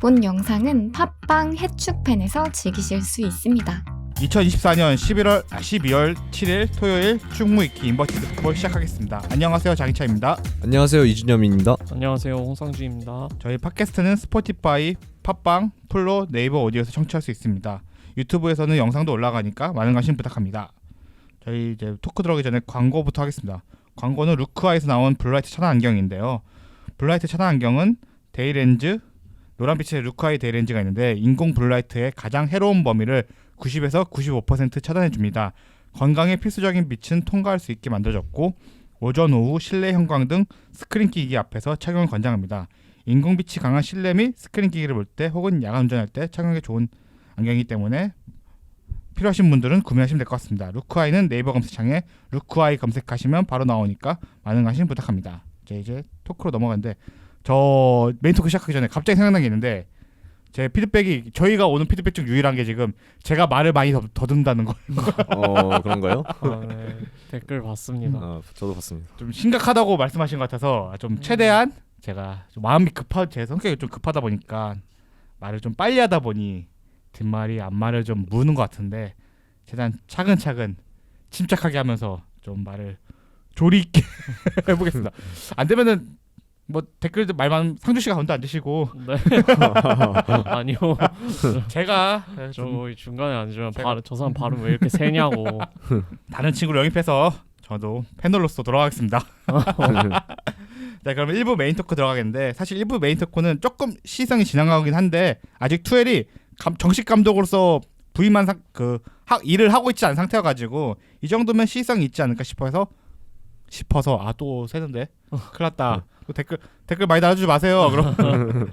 본 영상은 팟빵 해축팬에서 즐기실 수 있습니다. 2024년 12월 7일 토요일 충무익기 인버티드 풋볼 시작하겠습니다. 안녕하세요, 장희차입니다. 안녕하세요, 이준엽입니다. 안녕하세요, 홍상주입니다. 저희 팟캐스트는 스포티파이, 팟빵, 플로, 네이버 오디오에서 청취할 수 있습니다. 유튜브에서는 영상도 올라가니까 많은 관심 부탁합니다. 저희 이제 토크 들어가기 전에 광고부터 하겠습니다. 광고는 루크아에서 나온 블루라이트 차단 안경인데요. 블루라이트 차단 안경은 데이렌즈, 노란빛의 루크아의 데이렌즈가 있는데 인공 블루라이트의 가장 해로운 범위를 90에서 95% 차단해줍니다. 건강에 필수적인 빛은 통과할 수 있게 만들어졌고 오전, 오후, 실내 형광 등 스크린 기기 앞에서 착용을 권장합니다. 인공빛이 강한 실내 및 스크린 기기를 볼 때 혹은 야간 운전할 때 착용하기 좋은 안경이기 때문에 필요하신 분들은 구매하시면 될 것 같습니다. 루크아이는 네이버 검색창에 루크아이 검색하시면 바로 나오니까 많은 관심 부탁합니다. 이제 토크로 넘어가는데 저 메인 토크 시작하기 전에 갑자기 생각난 게 있는데 제 피드백이 저희가 오는 피드백 중 유일한 게 지금 제가 말을 많이 더듬다는 거예요. 그런가요? 네, 댓글 봤습니다. 저도 봤습니다. 좀 심각하다고 말씀하신 것 같아서 좀 최대한 제가 좀 마음이 제 성격이 좀 급하다 보니까 말을 좀 빨리 하다 보니 뒷말이 앞말을 좀 무는 것 같은데 최대한 차근차근 침착하게 하면서 좀 말을 조리 있게 해보겠습니다. 안 되면은 뭐 댓글도 말만 상주 씨가 가운데 앉으시고 네. 아니요. 제가 저 중간에 앉으면 저 사람 발음 왜 이렇게 세냐고. 다른 친구를 영입해서 저도 패널로서 돌아가겠습니다. 네, 그러면 1부 메인 토크 들어가겠는데 사실 1부 메인 토크는 조금 시성이 지나가긴 한데 아직 투엘이 정식 감독으로서 부임한 일을 하고 있지 않은 상태여가지고 이 정도면 시성이 있지 않을까 싶어서 또 새는데 큰일났다. 댓글 많이 달아주지 마세요. 그럼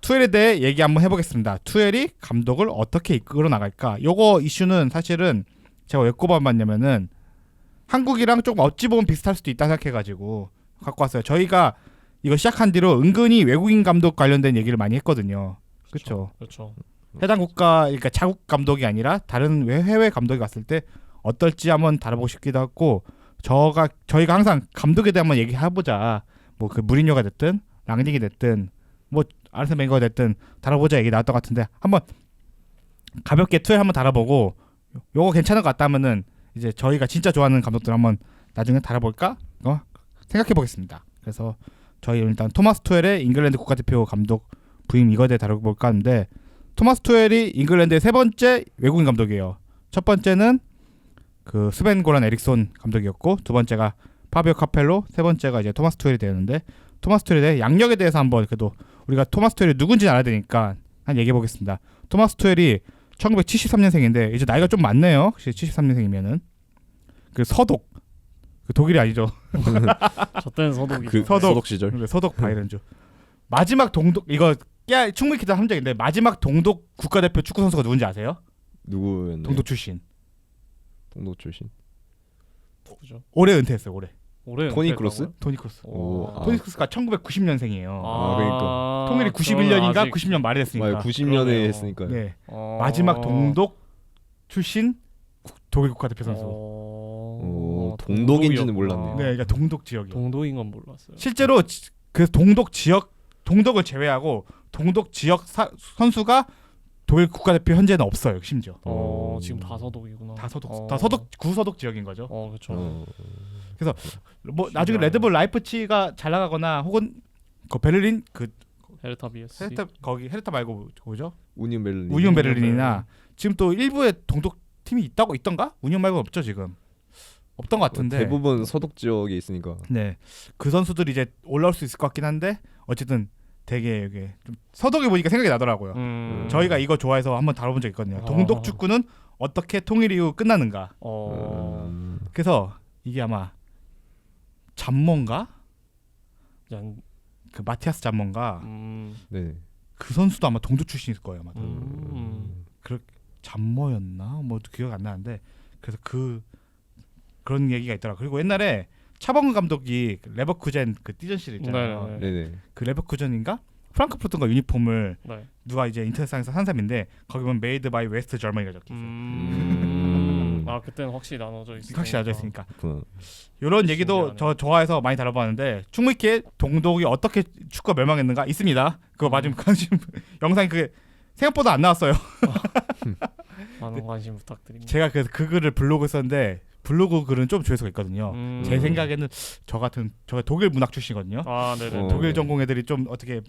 투엘에 대해 얘기 한번 해보겠습니다. 투엘이 감독을 어떻게 이끌어 나갈까? 요거 이슈는 사실은 제가 왜 꼽아봤냐면은 한국이랑 조금 어찌 보면 비슷할 수도 있다 생각해가지고 갖고 왔어요. 저희가 이거 시작한 뒤로 은근히 외국인 감독 관련된 얘기를 많이 했거든요. 그렇죠. 해당 국가, 그러니까 자국 감독이 아니라 다른 해외 감독이 왔을 때 어떨지 한번 다뤄보고 싶기도 하고 저희가 항상 감독에 대해 한번 얘기해보자. 뭐 그 무리뉴가 됐든 랑닉이 됐든 뭐 아르센 벵거가 됐든 다뤄보자 얘기 나왔던 것 같은데 한번 가볍게 투엘 한번 다뤄보고 요거 괜찮은 것 같다면은 이제 저희가 진짜 좋아하는 감독들 한번 나중에 다뤄볼까 생각해보겠습니다. 그래서 저희 일단 토마스 투엘의 잉글랜드 국가대표 감독 부임 이거에 대해 다뤄볼까 하는데 토마스 투엘이 잉글랜드의 세 번째 외국인 감독이에요. 첫 번째는 그 스벤 고란 에릭손 감독이었고 두 번째가 파비오 카펠로, 세 번째가 이제 토마스 투엘이 되는데 토마스 투엘에 대해 양력에 대해서 한번 그래도 우리가 토마스 투엘이 누군지 알아야 되니까 한 얘기해 보겠습니다. 토마스 투엘이 1973년생인데 이제 나이가 좀 많네요. 혹시 73년생이면은 그 서독 그 독일이 아니죠. 저 때는 서독이죠. 서독 시절. 서독 바이런주 마지막 동독 이거 충분히 기다 함정인데 마지막 동독 국가대표 축구 선수가 누군지 아세요? 누구였나요? 동독 출신. 누구죠? 올해 은퇴했어요. 올해. 토니 크로스? 토니 크로스. 오, 토니 크로스가 1990년생이에요. 그러니까. 통일이 91년인가 아직... 90년 말에 됐으니까. 맞아요, 90년에 했으니까. 네. 마지막 동독 출신 독일 국가대표 선수. 동독인지는 몰랐네요. 네, 그러니까 동독 지역이요. 동독인 건 몰랐어요. 실제로 그 동독 지역 동독을 제외하고 동독 지역 선수가 독일 국가대표 현재는 없어요. 심지어. 지금 다 서독이구나. 다 서독 구서독 지역인 거죠. 그렇죠. 그래서 뭐 나중에 레드불 라이프치히가 잘 나가거나 혹은 그 베를린 그 헤르타 BSC. 헤르타 말고 뭐죠? 우니온 베를린이나 지금 또 일부에 동독 팀이 있던가? 우니온 말고 없죠 지금. 없던 것 같은데. 대부분 서독 지역에 있으니까. 네, 그 선수들이 이제 올라올 수 있을 것 같긴 한데 어쨌든 되게 이게 좀 서독에 보니까 생각이 나더라고요. 저희가 이거 좋아해서 한번 다뤄본 적 있거든요. 동독 축구는 어떻게 통일 이후 끝나는가. 그래서 이게 아마 잠몬가? 그 마티아스 잠몬가. 네. 그 선수도 아마 동독 출신일 거예요. 아마. 잠모였나? 뭐 기억 안 나는데 그래서 그런 얘기가 있더라. 그리고 옛날에 차범근 감독이 레버쿠젠 그 띠전실 있잖아요. 네네. 그 레버쿠젠인가 프랑크푸르트인가 유니폼을 누가 이제 인터넷상에서 산 사람인데 거기 보면 메이드 바이 웨스트 저머니가 적혀있어요. 아 그때는 확실히 나눠져 있으니까. 확실히 나눠져 있으니까. 그렇구나. 이런 얘기도 신기하네. 저 좋아해서 많이 다뤄봤는데 충무이케 동독이 어떻게 축구가 멸망했는가 있습니다. 그거 맞으면 관심 영상이 그 생각보다 안 나왔어요. 많은 관심 부탁드립니다. 제가 그래서 그 글을 블로그에 썼는데 블로그 글은 좀 조회수가 있거든요. 제 생각에는 저 독일 문학 출신이거든요. 아 네네. 독일 전공 애들이 좀 어떻게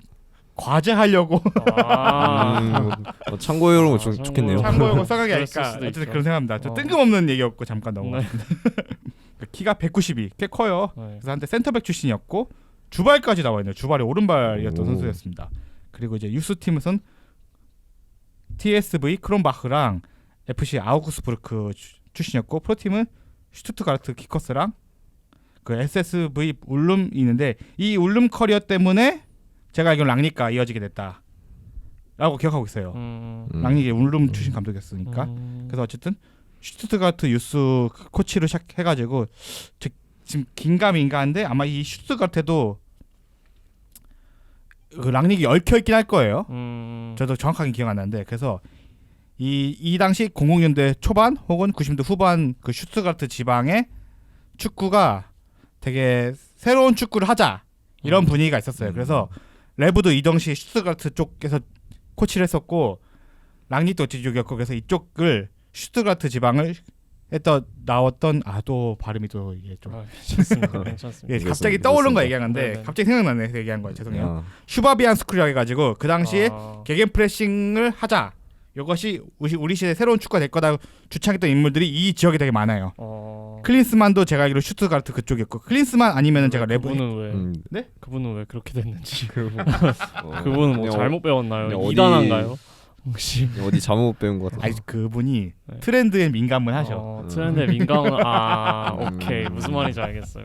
과제하려고 참고용으로 아, 좋겠네요. 참고용어 써가게 그랬을 하니까 수도 어쨌든 있죠. 그런 생각합니다. 저 어. 뜬금없는 얘기였고 잠깐 네. 넘어갔습니다. 키가 192, 꽤 커요. 네. 그래서 한때 센터백 출신이었고 주발까지 나와 있네요. 주발이 오른발이었던 오. 선수였습니다. 그리고 이제 유스 팀에선 TSV 크론바흐랑 FC 아우구스부르크 출신이었고 프로팀은 슈투트가르트 키커스랑 그 SSV 울름이 있는데 이 울름 커리어 때문에 제가 알기로는 랑니가 이어지게 됐다라고 기억하고 있어요. 랑니가 울름 출신 감독이었으니까. 그래서 어쨌든 슈투트가르트 유스 코치로 시작해가지고 지금 긴가민가한데 아마 이 슈투트가르트도 그 랑닉이 얽혀 있긴 할 거예요. 저도 정확하게 기억 안 나는데 그래서 이 당시 00년대 초반 혹은 90년대 후반 그 슈투트가르트 지방의 축구가 되게 새로운 축구를 하자 이런 분위기가 있었어요. 그래서 레브도 이 당시 슈투트가르트 쪽에서 코치를 했었고 랑닉도 이쪽이었고 그래서 이쪽을 슈투트가르트 지방을 했던 나왔던 또 발음이 또 이게 좀 괜찮습니다. 괜찮습니다. 예, 갑자기 그렇습니다. 떠오른 거 그렇습니다. 얘기한 건데 네네. 갑자기 생각나네. 그래서 얘기한 거예요. 죄송해요. 아, 슈바비안 스쿨이라고 해가지고 그 당시에 아, 개겐 프레싱을 하자. 이것이 우리 시대 새로운 축구가 될 거다 주창했던 인물들이 이 지역에 되게 많아요. 클린스만도 제가 알기로 슈투트가르트 그쪽이었고 클린스만 아니면은 제가 레브 그분은 왜 네? 그분은 왜 그렇게 됐는지 어, 그분은 뭐 그냥 잘못 배웠나요? 그냥 어디- 이단한가요? 혹시 어디 잘못 배운 것 같아. 아니 그분이 네. 트렌드에 민감은 하셔. 트렌드에 민감한 음. 오케이 무슨 말인지 알겠어요.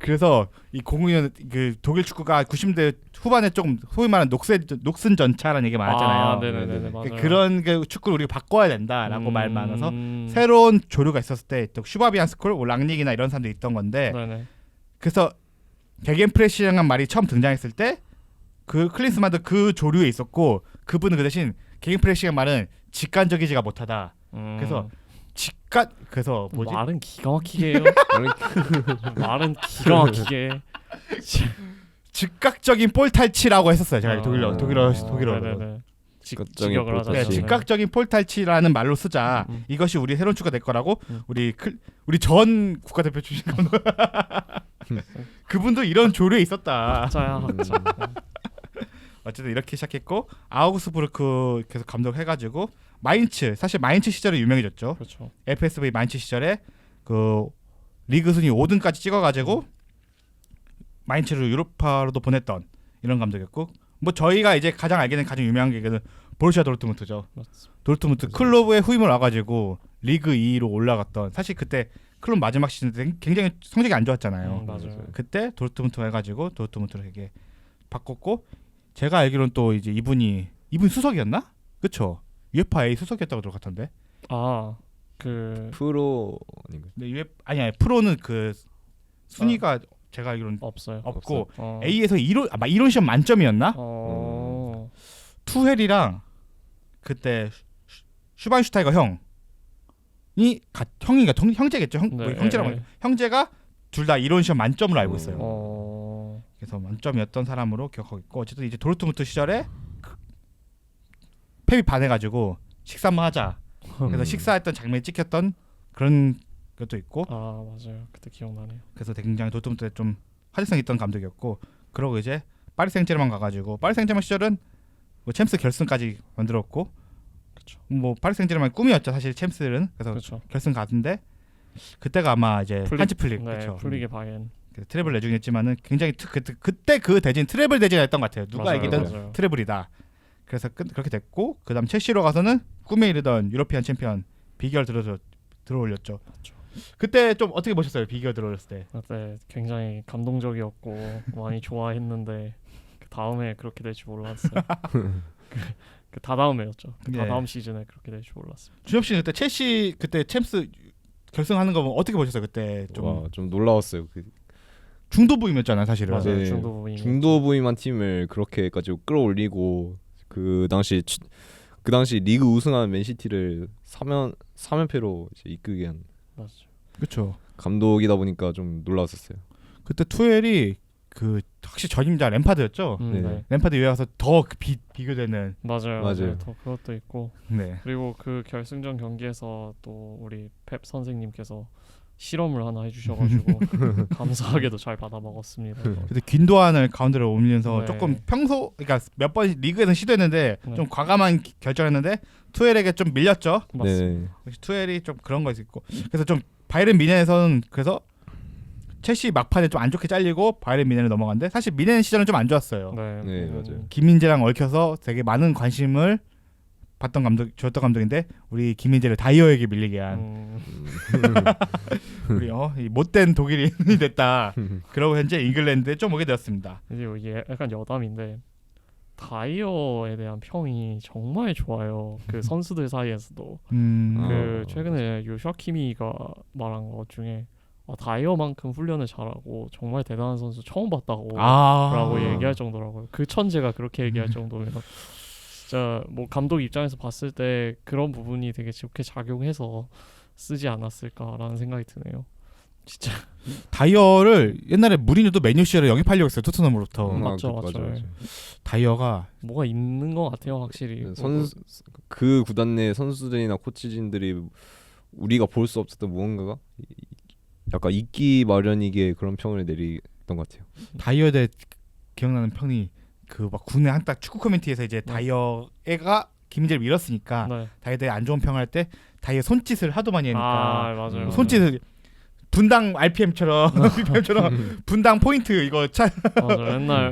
그래서 이 00년 그 독일 축구가 90대 후반에 조금 소위 말하는 녹슨 전차라는 얘기 많았잖아요. 네네네 맞아요. 그런 그 축구를 우리가 바꿔야 된다라고 말 많아서 음. 새로운 조류가 있었을 때 또 슈바비안 스쿨, 랑닉이나 이런 사람들이 있던 건데 네네. 그래서 개겐 프레싱이라는 말이 처음 등장했을 때 그 클린스만도 그 조류에 있었고 그분은 그 대신 개겐 프레싱이라는 말은 직관적이지가 못하다. 그래서 그래서 뭐지? 말은 기가 막히게 해요. 말은 기가 막히게. 즉각적인 볼 탈취라고 했었어요. 제가 독일어. 네네네. 직각적인 직역을 볼 하자. 네, 탈취. 즉각적인 볼 탈취라는 말로 쓰자. 이것이 우리 새로운 축구가 될 거라고 우리 전 국가대표 출신 감독 그분도 이런 조류에 있었다. 학자야 학자. 어쨌든 이렇게 시작했고 아우그스부르크 계속 감독해가지고 마인츠 사실 마인츠 시절에 유명해졌죠. 그렇죠. FSV 마인츠 시절에 그 리그 순위 5등까지 찍어가지고 마인츠를 유로파로도 보냈던 이런 감독이었고 뭐 저희가 이제 가장 알게 된 가장 유명한 게 보루시아 도르트문트죠. 맞습니다. 도르트문트 클럽의 후임을 와가지고 리그 2위로 올라갔던 사실 그때 클럽 마지막 시즌 때 굉장히 성적이 안 좋았잖아요. 맞아요. 그때 도르트문트 해가지고 도르트문트로 이렇게 바꿨고 제가 알기로는 또 이제 이분 수석이었나? 그쵸? UEFA A 수석이었다고 들어갔던데. 그 프로 아닌가? 근데 아니 프로는 그 순위가 제가 알기로는 없어요. 없고 어. A에서 이론 시험 만점이었나? 투헬이랑 그때 슈바인슈타이거 형이가 형제겠죠. 네, 형제라고 네. 형제가 둘 다 이론 시험 만점으로 알고 있어요. 어. 그래서 만점이었던 사람으로 기억하고 있고 어쨌든 이제 도르트문트 시절에 펩이 반해가지고 식사 한번 하자. 그래서 식사했던 장면이 찍혔던 그런 것도 있고 맞아요. 그때 기억나네요. 그래서 굉장히 도르트문트에 좀 화제성 있던 감독이었고 그러고 이제 파리 생제르맹 가가지고 파리 생제르맹 시절은 뭐 챔스 결승까지 만들었고 그렇죠. 뭐 파리 생제르맹 꿈이었죠 사실 챔스는 그래서 그렇죠. 결승 갔는데 그때가 아마 이제 한치 플릭 네, 그렇죠. 플릭의 바겐. 그래서 트래블 내주긴 했지만은 굉장히 그때 그 대진 트래블 대진이었던 것 같아요. 누가 맞아요, 이기든 맞아요. 트래블이다. 그래서 그렇게 됐고 그다음 첼시로 가서는 꿈에 이르던 유러피안 챔피언 비결 들어올렸죠. 맞죠. 그때 좀 어떻게 보셨어요? 비결 들어올렸을 때. 그때 굉장히 감동적이었고 많이 좋아했는데 그 다음에 그렇게 될 줄 몰랐어요. 그 다다음에였죠. 그 예. 다다음 시즌에 그렇게 될 줄 몰랐어요. 준엽 씨는 그때 첼시 그때 챔스 결승하는 거 어떻게 보셨어요? 그때 좀 놀라웠어요. 그 중도 부임이었잖아요, 사실은. 맞아요. 네. 중도 부분. 중도 부임한 팀을 그렇게까지 끌어올리고 그 당시 리그 우승한 맨시티를 3연패로 이제 이끌게 한 맞죠. 그렇죠. 감독이다 보니까 좀 놀랐었어요. 그때 투엘이 그 확실히 전임자 램파드였죠. 네. 네. 램파드 이에 와서 더 비교되는. 맞아요. 맞아요. 더 그것도 있고 네. 그리고 그 결승전 경기에서 또 우리 펩 선생님께서 실험을 하나 해주셔가지고 감사하게도 잘 받아 먹었습니다. 그래서 균도안을 가운데로 옮기면서 네. 조금 평소 그러니까 몇 번 리그에서 시도했는데 네. 좀 과감한 결정했는데 투엘에게 좀 밀렸죠. 맞습니다. 네. 역시 투엘이 좀 그런 거 있고 그래서 좀 바이에른 미넨에서는 그래서 첼시 막판에 좀 안 좋게 잘리고 바이에른 미넨을 넘어갔는데 사실 미넨 시절은 좀 안 좋았어요. 네, 네, 맞아요. 김민재랑 얽혀서 되게 많은 관심을 줬던 감독인데 우리 김민재를 다이어에게 밀리게 한 우리 이 못된 독일인이 됐다. 그러고 현재 잉글랜드에 좀 오게 되었습니다. 이제 이게 약간 여담인데 다이어에 대한 평이 정말 좋아요. 그 선수들 사이에서도 그 최근에 요샤키미가 말한 것 중에 다이어만큼 훈련을 잘하고 정말 대단한 선수 처음 봤다고 라고 얘기할 정도라고요. 그 천재가 그렇게 얘기할 정도면 진짜 뭐 감독 입장에서 봤을 때 그런 부분이 되게 좋게 작용해서 쓰지 않았을까라는 생각이 드네요. 진짜 다이어를 옛날에 무리뉴도 메뉴 시절에 영입하려고 했어요. 토트넘으로부터. 맞죠, 맞죠. 다이어가 뭐가 있는 것 같아요, 확실히. 그 구단 내 선수들이나 코치진들이 우리가 볼 수 없었던 무언가가 약간 있기 마련이게 그런 평을 내리던 것 같아요. 다이어에 대해 기억나는 평이 그 막 국내 한딱 축구 커뮤니티에서 이제 다이어가 김민재를 밀었으니까 네. 다이어에 대해 안 좋은 평을 할 때 다이어 손짓을 하도 많이 하니까 맞아요. 손짓을 분당 RPM처럼 분당 포인트 이거 맞아.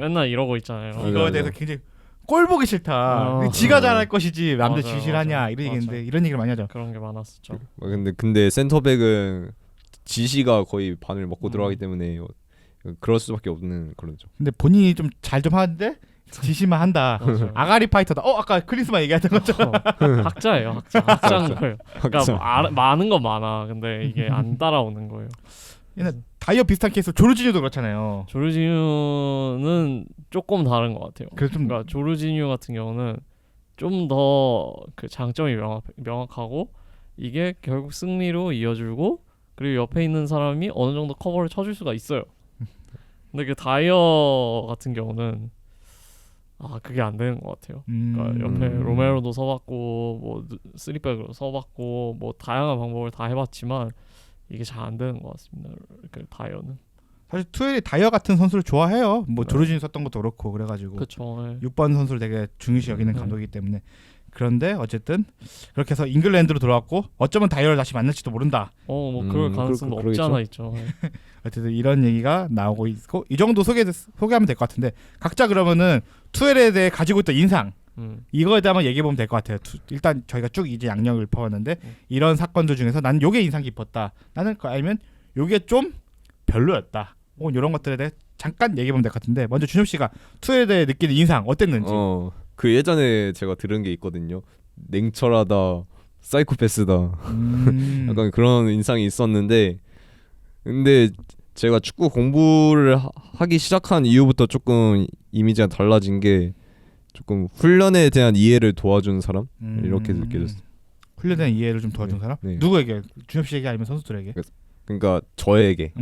맨날 이러고 있잖아요. 맞아, 이거에 맞아. 대해서 굉장히 꼴 보기 싫다. 지가 잘할 것이지 남들 맞아요, 지시를 하냐 맞아요. 이런 얘기인데 맞아요. 이런 얘기를 많이 하죠. 그런 게 많았었죠. 근데 센터백은 지시가 거의 반을 먹고 들어가기 때문에 그럴 수밖에 없는 그런죠. 근데 본인이 좀 잘 좀 하는데 지시만 한다. 맞아요. 아가리 파이터다. 아까 크리스만 얘기했던 것처럼. 학자예요, 학자인 거예요. 그러니까 뭐 많은 건 많아. 근데 이게 안 따라오는 거예요. 옛날 다이어 비슷한 케이스 조르지뉴도 그렇잖아요. 조르지뉴는 조금 다른 것 같아요. 그래서 좀 그러니까 조르지뉴 같은 경우는 좀 더 그 장점이 명확하고 이게 결국 승리로 이어지고 그리고 옆에 있는 사람이 어느 정도 커버를 쳐줄 수가 있어요. 근데 그 다이어 같은 경우는 그게 안 되는 것 같아요. 그러니까 옆에 로메로도 써봤고 뭐 쓰리백으로 써봤고 뭐 다양한 방법을 다 해봤지만 이게 잘 안 되는 것 같습니다. 그 다이어는. 사실 투엘이 다이어 같은 선수를 좋아해요. 뭐 조르지뉴 썼던 것도 그렇고 그래가지고 그렇죠. 6번 선수를 되게 중요시 여기는 감독이기 때문에 그런데 어쨌든 그렇게 해서 잉글랜드로 돌아왔고 어쩌면 다이어를 다시 만날지도 모른다. 뭐 그럴 가능성도 없지 않아 있죠. 어쨌든 이런 얘기가 나오고 있고 이 정도 소개하면 될 것 같은데 각자 그러면은 투엘에 대해 가지고 있던 인상 이거에 대해 한번 얘기해 보면 될 것 같아요. 일단 저희가 쭉 이제 양력을 읊어봤는데 이런 사건들 중에서 나는 요게 인상 깊었다. 나는 아니면 요게 좀 별로였다. 혹은 이런 것들에 대해 잠깐 얘기해 보면 될 것 같은데 먼저 준엽 씨가 투엘에 대해 느끼는 인상 어땠는지. 그 예전에 제가 들은 게 있거든요. 냉철하다, 사이코패스다. 약간 그런 인상이 있었는데 근데 제가 축구 공부를 하기 시작한 이후부터 조금 이미지가 달라진 게 조금 훈련에 대한 이해를 도와준 사람 이렇게 느껴졌어요. 훈련에 대한 이해를 좀 도와준 사람? 네. 누구에게? 준엽 씨에게 아니면 선수들에게? 그러니까 저에게.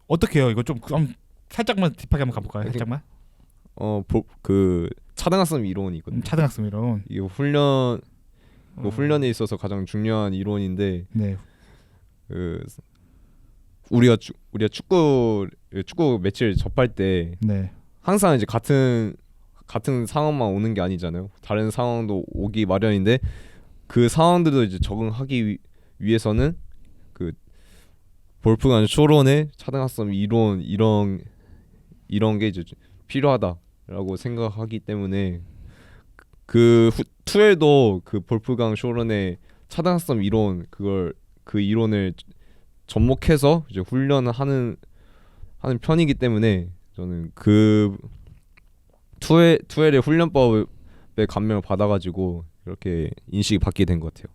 어떻게 해요? 이거 좀 살짝만 딥하게 한번 가볼까요? 살짝만. 그 차등학습 이론이 있거든요. 차등학습 이론. 이게 훈련에 있어서 가장 중요한 이론인데 네. 우리가 축구 매치를 접할 때 네. 항상 이제 같은 상황만 오는 게 아니잖아요. 다른 상황도 오기 마련인데 그 상황들도 이제 적응하기 위해서는 그 볼프간 쇼론의 차등학습 이론 이런 게 이제 필요하다라고 생각하기 때문에 투엘도 그 볼프강 쇼런의 차등학습 이론 그 이론을 접목해서 이제 훈련을 하는 편이기 때문에 저는 그 투엘의 훈련법에 감명을 받아가지고 이렇게 인식이 바뀌게 된 것 같아요.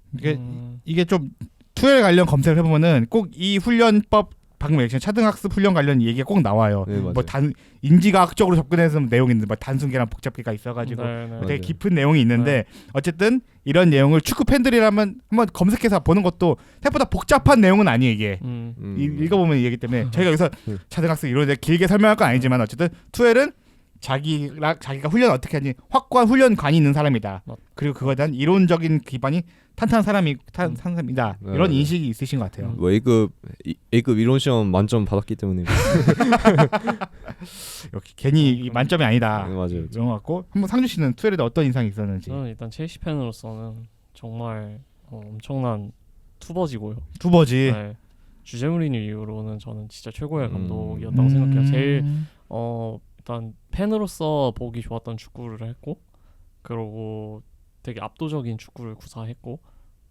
이게 좀 투엘 관련 검색을 해보면은 꼭 이 훈련법 방금 얘기한 차등학습 훈련 관련 얘기가 꼭 나와요. 네, 맞아요. 뭐 인지과학적으로 접근해서 내용이 있는데 뭐 단순계랑 복잡계가 있어가지고 네, 되게 맞아요. 깊은 내용이 있는데 어쨌든 이런 내용을 축구 팬들이라면 한번 검색해서 보는 것도 생각보다 복잡한 내용은 아니에요 이게. 읽어보면 이해하기 때문에 저희가 여기서 차등학습 이런 데 길게 설명할 건 아니지만 어쨌든 투엘은 자기가 훈련 어떻게 하는지 확고한 훈련관이 있는 사람이다. 그리고 그거에 대한 이론적인 기반이 탄탄한 사람이다. 이런 인식이 있으신 것 같아요. 뭐 A급 이론 시험 만점 받았기 때문에. 역시 괜히 이 만점이 아니다. 네, 맞아요. 이런 것 같고 한번 상준 씨는 투엘에 대해 어떤 인상이 있었는지. 저는 일단 첼시 팬으로서는 정말 엄청난 투버지고요. 투버지. 네. 주제 무리뉴 이후로는 저는 진짜 최고의 감독이었다고 생각해요. 제일 일단 팬으로서 보기 좋았던 축구를 했고, 그러고 되게 압도적인 축구를 구사했고,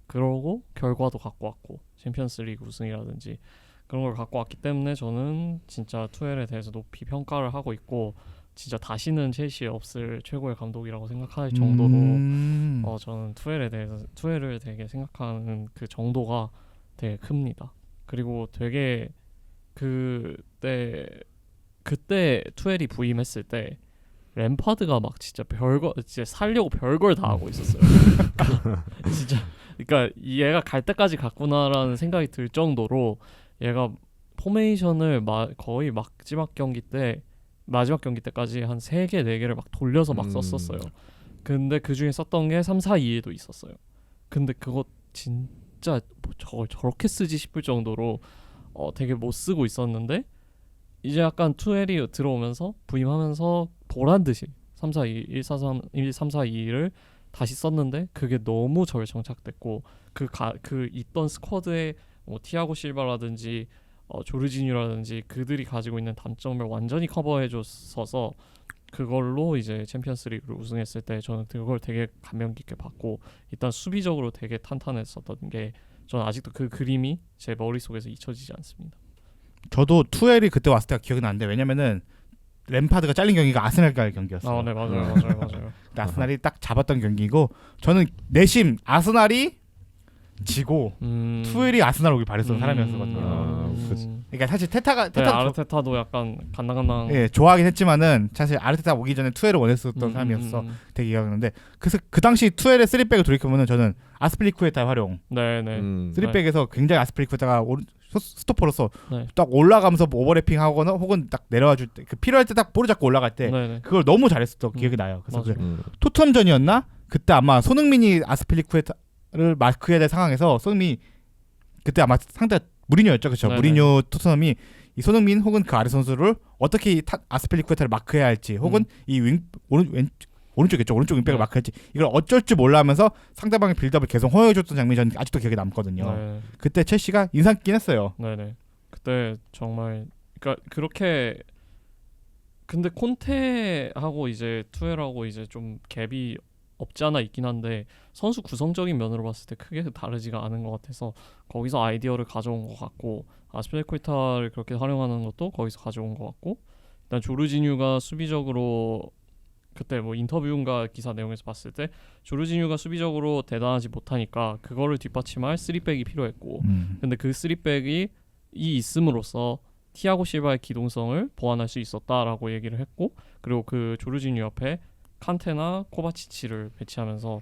그러고 결과도 갖고 왔고, 챔피언스리그 우승이라든지 그런 걸 갖고 왔기 때문에 저는 진짜 투엘에 대해서 높이 평가를 하고 있고, 진짜 다시는 첼시에 없을 최고의 감독이라고 생각할 정도로 저는 투엘을 되게 생각하는 그 정도가 되게 큽니다. 그리고 되게 그때 투엘이 부임했을 때 램파드가 막 진짜 살려고 별걸 다 하고 있었어요. 진짜 그러니까 얘가 갈 때까지 갔구나라는 생각이 들 정도로 얘가 포메이션을 거의 마지막 경기 때까지 한 3개 4개를 막 돌려서 막 썼었어요. 근데 그 중에 썼던 게 3-4-2에도 있었어요. 근데 그거 진짜 저걸 저렇게 쓰지 싶을 정도로 되게 못 쓰고 있었는데, 이제 약간 투엘이 들어오면서 부임하면서 보란듯이 3-4-2, 1-4-3, 1-3-4-2를 다시 썼는데 그게 너무 잘 정착됐고 그 있던 스쿼드에 뭐 티아고 실바라든지 조르지뉴라든지 그들이 가지고 있는 단점을 완전히 커버해줬어서 그걸로 이제 챔피언스리그를 우승했을 때 저는 그걸 되게 감명 깊게 봤고, 일단 수비적으로 되게 탄탄했었던 게 저는 아직도 그 그림이 제 머릿속에서 잊혀지지 않습니다. 저도 투엘이 그때 왔을 때가 기억이 나는데 왜냐면은 램파드가 잘린 경기가 아스날과의 경기였어요. 네, 맞아요. 근데 아스날이 딱 잡았던 경기고 저는 내심 아스날이 지고 투엘이 아스날 오길 바랬던 사람이었거든요. 그러니까 사실 아르테타도 약간 간당간당. 예, 좋아하긴 했지만은 사실 아르테타 오기 전에 투엘을 원했었던 사람이었어. 되게 기억하는데 그래서 그 당시 투엘의 3백을 돌이켜보면 저는 아스필리쿠에타 활용. 네네. 3백에서 굉장히 아스필리쿠에타가 스토퍼로서 네. 딱 올라가면서 오버래핑 하거나 혹은 딱 내려와 줄 때 그 필요할 때 딱 볼을 잡고 올라갈 때 네네. 그걸 너무 잘했었던 기억이 나요. 그래서 토트넘전이었나? 그때 아마 손흥민이 아스필리쿠에타를 마크해야 될 상황에서 손흥민이 그때 아마 상대 무리뉴였죠. 그렇죠. 무리뉴 토트넘이 이 손흥민 혹은 그 아래 선수를 어떻게 아스필리쿠에타를 마크해야 할지 혹은 이 오른쪽 윙백을 마크할지 이걸 어쩔 줄 몰라 하면서 상대방의 빌드업을 계속 허용해줬던 장면이 저는 아직도 기억에 남거든요. 네. 그때 첼시가 인상 깊긴 했어요. 네네. 그때 정말 그러니까 그렇게 근데 콘테하고 이제 투엘하고 이제 좀 갭이 없지 않아 있긴 한데 선수 구성적인 면으로 봤을 때 크게 다르지가 않은 것 같아서 거기서 아이디어를 가져온 것 같고, 아스필리쿠에타를 그렇게 활용하는 것도 거기서 가져온 것 같고, 일단 조르지뉴가 수비적으로 그때 뭐 인터뷰인가 기사 내용에서 봤을 때 조르지뉴가 수비적으로 대단하지 못하니까 그거를 뒷받침할 3백이 필요했고, 근데 그 3백이 있음으로써 티아고 실바의 기동성을 보완할 수 있었다라고 얘기를 했고, 그리고 그 조르지뉴 옆에 칸테나 코바치치를 배치하면서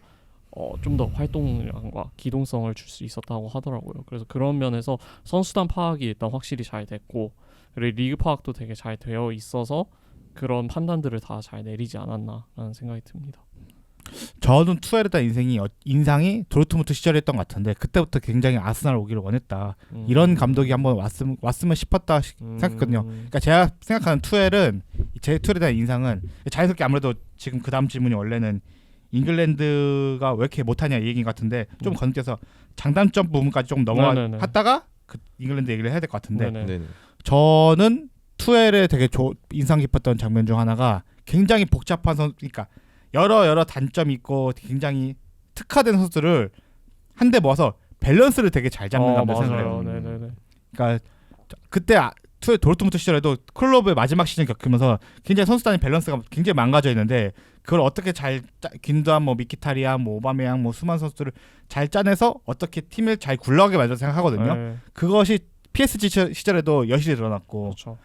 좀 더 활동량과 기동성을 줄 수 있었다고 하더라고요. 그래서 그런 면에서 선수단 파악이 일단 확실히 잘 됐고, 그리고 리그 파악도 되게 잘 되어 있어서 그런 판단들을 다 잘 내리지 않았나라는 생각이 듭니다. 저는 투엘에 대한 인상이 도르트문트 시절에 했던 것 같은데 그때부터 굉장히 아스날 오기를 원했다. 이런 감독이 한번 왔으면 싶었다 생각했거든요. 그러니까 제가 생각하는 제 투엘에 대한 인상은 자연스럽게 아무래도 지금 그 다음 질문이 원래는 잉글랜드가 왜 이렇게 못하냐 이 얘기인 것 같은데 좀 건너뛰어서 장단점 부분까지 조금 넘어갔다가 그 잉글랜드 얘기를 해야 될 것 같은데 네네. 저는 투엘에 되게 인상 깊었던 장면 중 하나가 굉장히 복잡한 그러니까 여러 단점이 있고 굉장히 특화된 선수들을 한데 모아서 밸런스를 되게 잘 잡는 감독 생각해요. 네네네. 그러니까 그때 도르트문트 시절에도 클럽의 마지막 시즌 겪으면서 굉장히 선수단의 밸런스가 굉장히 망가져 있는데 그걸 어떻게 잘 균도한 뭐 미키타리안, 뭐 오바메양, 뭐 수많은 선수들을 잘 짜내서 어떻게 팀을 잘 굴러가게 만들어 생각하거든요. 그것이 PSG 시절에도 여실히 드러났고 그렇죠.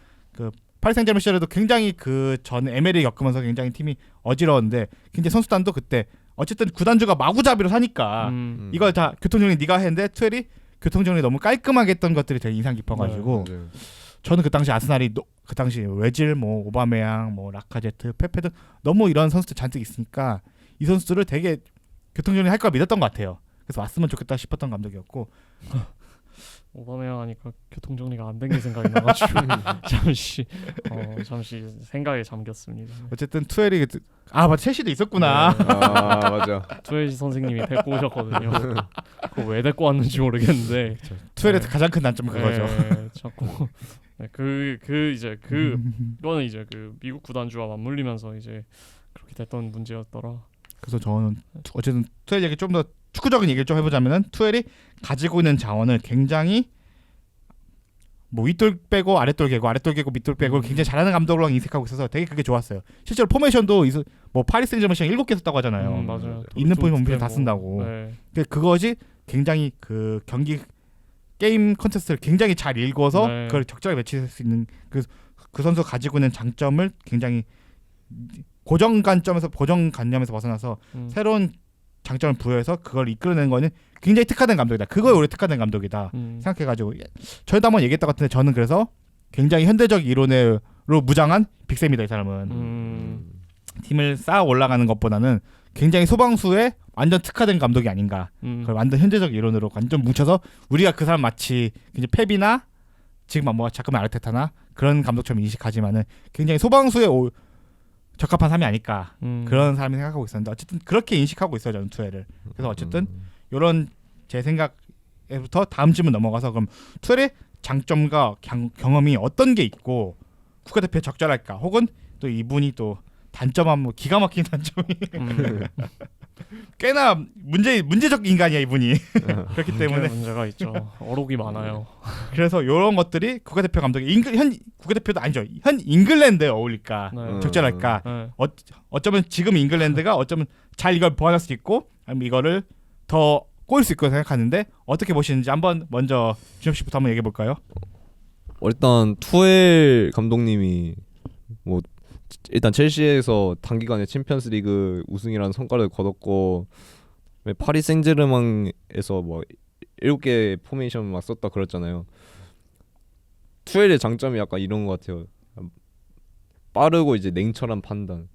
파리 생제르맹 시절에도 굉장히 그 전 ML을 겪으면서 굉장히 팀이 어지러웠는데 굉장히 선수단도 그때 어쨌든 구단주가 마구잡이로 사니까 이걸 다 교통정리 네가 했는데 투엘이 교통정리 너무 깔끔하게 했던 것들이 되게 인상 깊어가지고 맞아요. 저는 그 당시 아스날이 그 당시 외질 뭐 오바메양 뭐 라카제트 페페 등 너무 이런 선수들 잔뜩 있으니까 이 선수들을 되게 교통정리 할 걸 믿었던 것 같아요. 그래서 왔으면 좋겠다 싶었던 감독이었고 오바메양 하니까 교통정리가 안 된 게 생각이 나가지고 잠시 생각에 잠겼습니다. 어쨌든 투엘이 맞아 첼시도 있었구나. 네. 아 맞아. 투엘시 선생님이 데리고 오셨거든요. 그거 왜 데리고 왔는지 모르겠는데 투엘의 네. 가장 큰 단점은 그거죠. 네, 자꾸 그거는 이제 그 미국 구단주와 맞물리면서 이제 그렇게 됐던 문제였더라. 그래서 저는 어쨌든 투엘 얘기 좀 더 축구적인 얘기를 좀 해보자면은 투엘이 가지고 있는 자원을 굉장히 뭐 윗돌 빼고 아랫돌 개고 아랫돌 개고 밑돌 빼고 굉장히 잘하는 감독으로 인식하고 있어서 되게 그게 좋았어요. 실제로 포메이션도 뭐 파리 생제르맹 시장 7개 썼다고 하잖아요. 맞아요. 있는 또 포지션 다 뭐, 쓴다고. 네. 그것이 굉장히 그 경기 게임 컨텐츠를 굉장히 잘 읽어서 네. 그걸 적절하게 매치할 수 있는 그 선수가 가지고 있는 장점을 굉장히 고정관념에서 벗어나서 새로운 장점을 부여해서 그걸 이끌어내는 거는 굉장히 특화된 감독이다. 그거에 오래 특화된 감독이다 생각해가지고 저희도 한번 얘기했던 것 같은데 저는 그래서 굉장히 현대적 이론으로 무장한 빅쌤이다. 이 사람은 팀을 쌓아 올라가는 것보다는 굉장히 소방수에 완전 특화된 감독이 아닌가. 그걸 완전 현대적 이론으로 완전 뭉쳐서 우리가 그 사람 마치 이제 펩이나 지금 뭐 자크만 아르테타나 그런 감독처럼 인식하지만은 굉장히 소방수에 적합한 사람이 아닐까 그런 사람이 생각하고 있었는데 어쨌든 그렇게 인식하고 있어요 저는 투엘을. 그래서 어쨌든 이런 제 생각에부터 다음 질문 넘어가서 그럼 투엘의 장점과 경험이 어떤 게 있고 국가대표에 적절할까 혹은 또 이분이 또 단점은 뭐 기가 막힌 단점이 꽤나 문제적 인간이야 이분이. 그렇기 때문에 문제가 있죠. 어록이 많아요. 그래서 이런 것들이 국가대표 감독이 현 국가대표도 아니죠. 현 잉글랜드에 어울릴까 네. 적절할까. 네. 어쩌면 지금 잉글랜드가 어쩌면 잘 이걸 보완할 수 있고 아니면 이거를 더 꼬일 수 있고 생각하는데 어떻게 보시는지 한번 먼저 준엽 씨부터 한번 얘기해 볼까요? 일단 투엘 감독님이 뭐 일단 첼시에서 단기간에 챔피언스리그 우승이라는 성과를 거뒀고 파리 생제르맹에서 뭐 7개 포메이션 막 썼다 그랬잖아요. 투엘의 장점이 약간 이런 것 같아요. 빠르고 이제 냉철한 판단.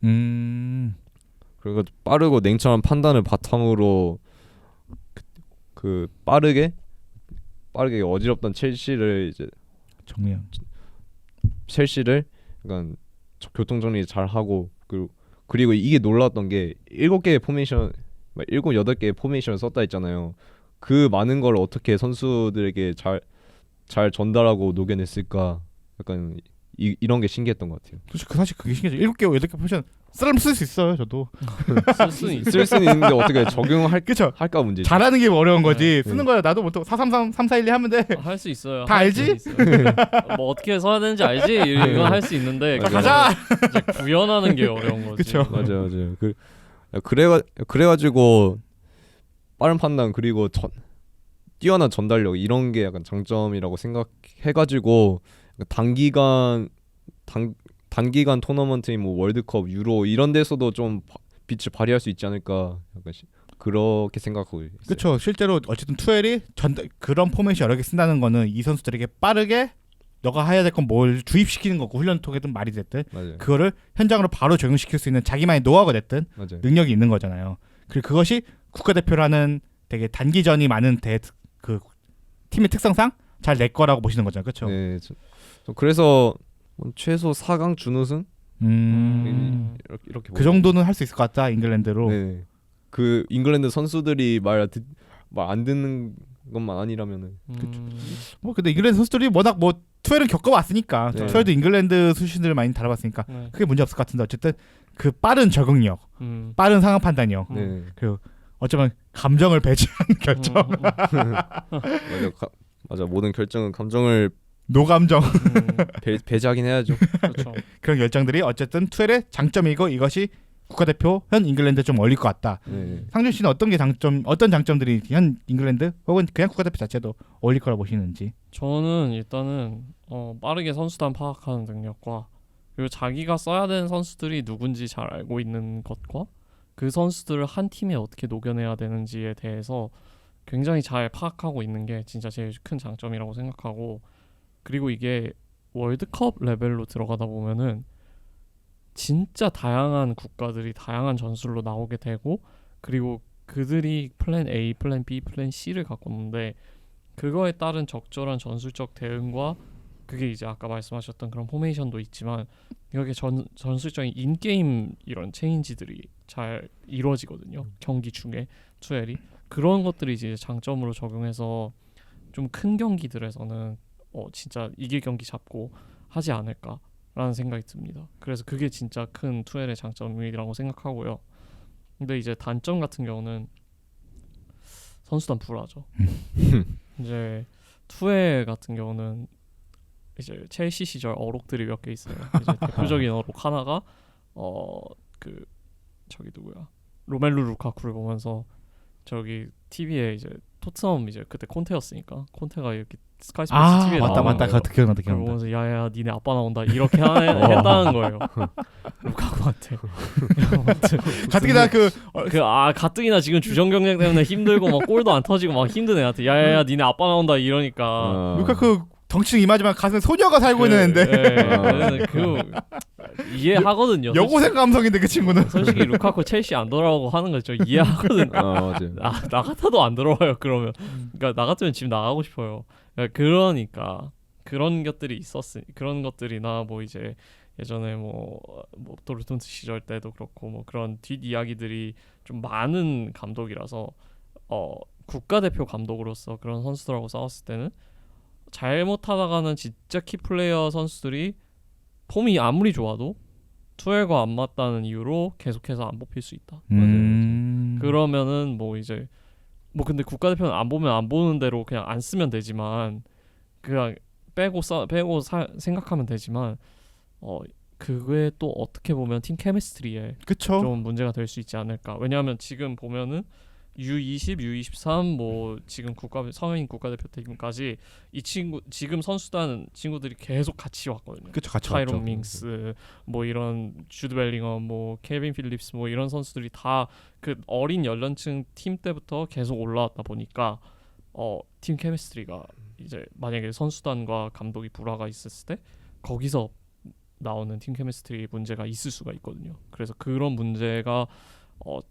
그리고 빠르고 냉철한 판단을 바탕으로 그 빠르게 어지럽던 첼시를 약간 교통 정리 잘 하고 그리고 이게 놀랐던 게 7개의 포메이션 7, 8개의 포메이션을 썼다 했잖아요. 그 많은 걸 어떻게 선수들에게 잘 전달하고 녹여냈을까? 약간 이런 게 신기했던 것 같아요. 사실 그게 신기하죠. 7개, 8개 포지션 쓸 수 있어요. 저도 쓸 수는 있는데 어떻게 적용할까 문제지. 잘하는 게 어려운 거지. 네. 쓰는 거야. 나도 못 433, 3412 하면 돼. 할 수 있어요. 다 알지? 뭐 어떻게 써야 되는지 알지? 이건 할 수 있는데 가자. 이제 구현하는 게 어려운 거지. 그쵸. 맞아요. 그래가지고 빠른 판단 그리고 뛰어난 전달력 이런 게 약간 장점이라고 생각해가지고 단기간 토너먼트인 뭐 월드컵, 유로 이런 데서도 좀 빛을 발휘할 수 있지 않을까 약간 그렇게 생각하고 있어요. 그렇죠. 실제로 어쨌든 투엘이 그런 포메이션 여러 개 쓴다는 거는 이 선수들에게 빠르게 너가 해야 될 건 뭘 주입시키는 거고 훈련 통해든 말이 됐든 맞아요. 그거를 현장으로 바로 적용시킬 수 있는 자기만의 노하우가 됐든 맞아요. 능력이 있는 거잖아요. 그리고 그것이 국가대표라는 되게 단기전이 많은 그 팀의 특성상 잘 낼 거라고 보시는 거잖아요. 그렇죠? 네, 그래서 최소 4강 준우승 이렇게 그 정도는 할 수 있을 것 같다. 잉글랜드로. 네. 그 잉글랜드 선수들이 말 안 듣는 것만 아니라면은. 뭐 근데 잉글랜드 선수들이 워낙 뭐 투엘은 겪어왔으니까 네. 투엘도 잉글랜드 수신들을 많이 다뤄봤으니까 네. 크게 문제 없을 것 같은데 어쨌든 그 빠른 적응력, 빠른 상황 판단력, 네. 그리고 어쩌면 감정을 배제하는 결정, 맞아 모든 결정은 감정을 노감정 배제하긴 해야죠. 그렇죠. 그런 결정들이 어쨌든 투엘의 장점이고 이것이 국가대표 현 잉글랜드 좀 어울릴 것 같다. 네. 상준 씨는 어떤 장점들이 현 잉글랜드 혹은 그냥 국가대표 자체도 어울릴 거라 보시는지. 저는 일단은 빠르게 선수단 파악하는 능력과 그리고 자기가 써야 되는 선수들이 누군지 잘 알고 있는 것과 그 선수들을 한 팀에 어떻게 녹여내야 되는지에 대해서 굉장히 잘 파악하고 있는 게 진짜 제일 큰 장점이라고 생각하고, 그리고 이게 월드컵 레벨로 들어가다 보면은 진짜 다양한 국가들이 다양한 전술로 나오게 되고, 그리고 그들이 플랜 A, 플랜 B, 플랜 C를 갖고 있는데 그거에 따른 적절한 전술적 대응과 그게 이제 아까 말씀하셨던 그런 포메이션도 있지만 이렇게 전술적인 인게임 이런 체인지들이 잘 이루어지거든요. 경기 중에 투엘이 그런 것들이 이제 장점으로 적용해서 좀 큰 경기들에서는 진짜 이길 경기 잡고 하지 않을까라는 생각이 듭니다. 그래서 그게 진짜 큰 투엘의 장점이라고 생각하고요. 근데 이제 단점 같은 경우는 선수단 불화죠. 이제 투엘 같은 경우는 이제 첼시 시절 어록들이 몇 개 있어요. 이제 대표적인 어록 하나가 그 저기 누구야 로멜루 루카쿠를 보면서 저기 TV에 이제 토트넘 이제 그때 콘테였으니까 콘테가 이렇게 스카이스포츠 TV에 맞다 나오는 거예요. 그거 기억난다. 그걸 보면서 야야 니네 아빠 나온다 이렇게 했다는 거예요. 루카쿠한테. 가뜩이나 가뜩이나 지금 주전 경쟁 때문에 힘들고 막 골도 안 터지고 막 힘든 애한테 야야야 니네 아빠 나온다 이러니까 루카쿠 덩치는 이마지만 가슴에 소녀가 살고 있는 애인데 이해하거든요. 여고생 감성인데 그 친구는. 솔직히 루카쿠 첼시 안 돌아오고 하는 거 좀 이해하거든요. 맞아요. 나 같아도 안 돌아와요. 그러면 그러니까 나 같으면 지금 나가고 싶어요. 그러니까 그런 것들이 그런 것들이나 뭐 이제 예전에 뭐 도르트문트 시절 때도 그렇고 뭐 그런 뒷 이야기들이 좀 많은 감독이라서 국가대표 감독으로서 그런 선수들하고 싸웠을 때는 잘못하다가는 진짜 키플레이어 선수들이 폼이 아무리 좋아도 투엘과 안 맞다는 이유로 계속해서 안 뽑힐 수 있다. 그러면은 뭐 이제 뭐 근데 국가대표는 안 보면 안 보는 대로 그냥 안 쓰면 되지만 그냥 빼고 생각하면 되지만 그게 또 어떻게 보면 팀 케미스트리에 그쵸. 좀 문제가 될 수 있지 않을까. 왜냐하면 지금 보면은 U20, U23 뭐 지금 성인 국가대표 팀까지 이 친구 지금 선수단 친구들이 계속 같이 왔거든요. 그쵸, 같이 타이론 왔죠. 밍스 뭐 이런 주드 벨링엄 뭐 케빈 필립스 뭐 이런 선수들이 다 그 어린 연령층 팀 때부터 계속 올라왔다 보니까 팀 케미스트리가 이제 만약에 선수단과 감독이 불화가 있었을 때 거기서 나오는 팀 케미스트리 문제가 있을 수가 있거든요. 그래서 그런 문제가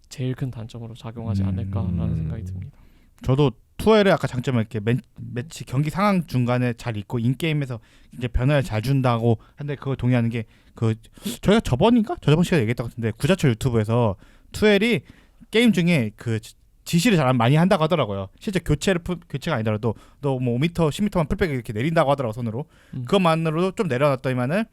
제일 큰 단점으로 작용하지 않을까라는 생각이 듭니다. 저도 투엘의 아까 장점은 이렇게 매치 경기 상황 중간에 잘 있고 인게임에서 이제 변화를 잘 준다고 하는데 그걸 동의하는 게 저희가 저번 시간에 얘기했던 것 같은데 구자철 유튜브에서 투엘이 게임 중에 그 지시를 잘 많이 한다고 하더라고요. 실제 교체가 아니더라도 너 뭐 5m, 10m만 풀백 이렇게 내린다고 하더라고 손으로. 그것만으로도 좀 내려놨더니만은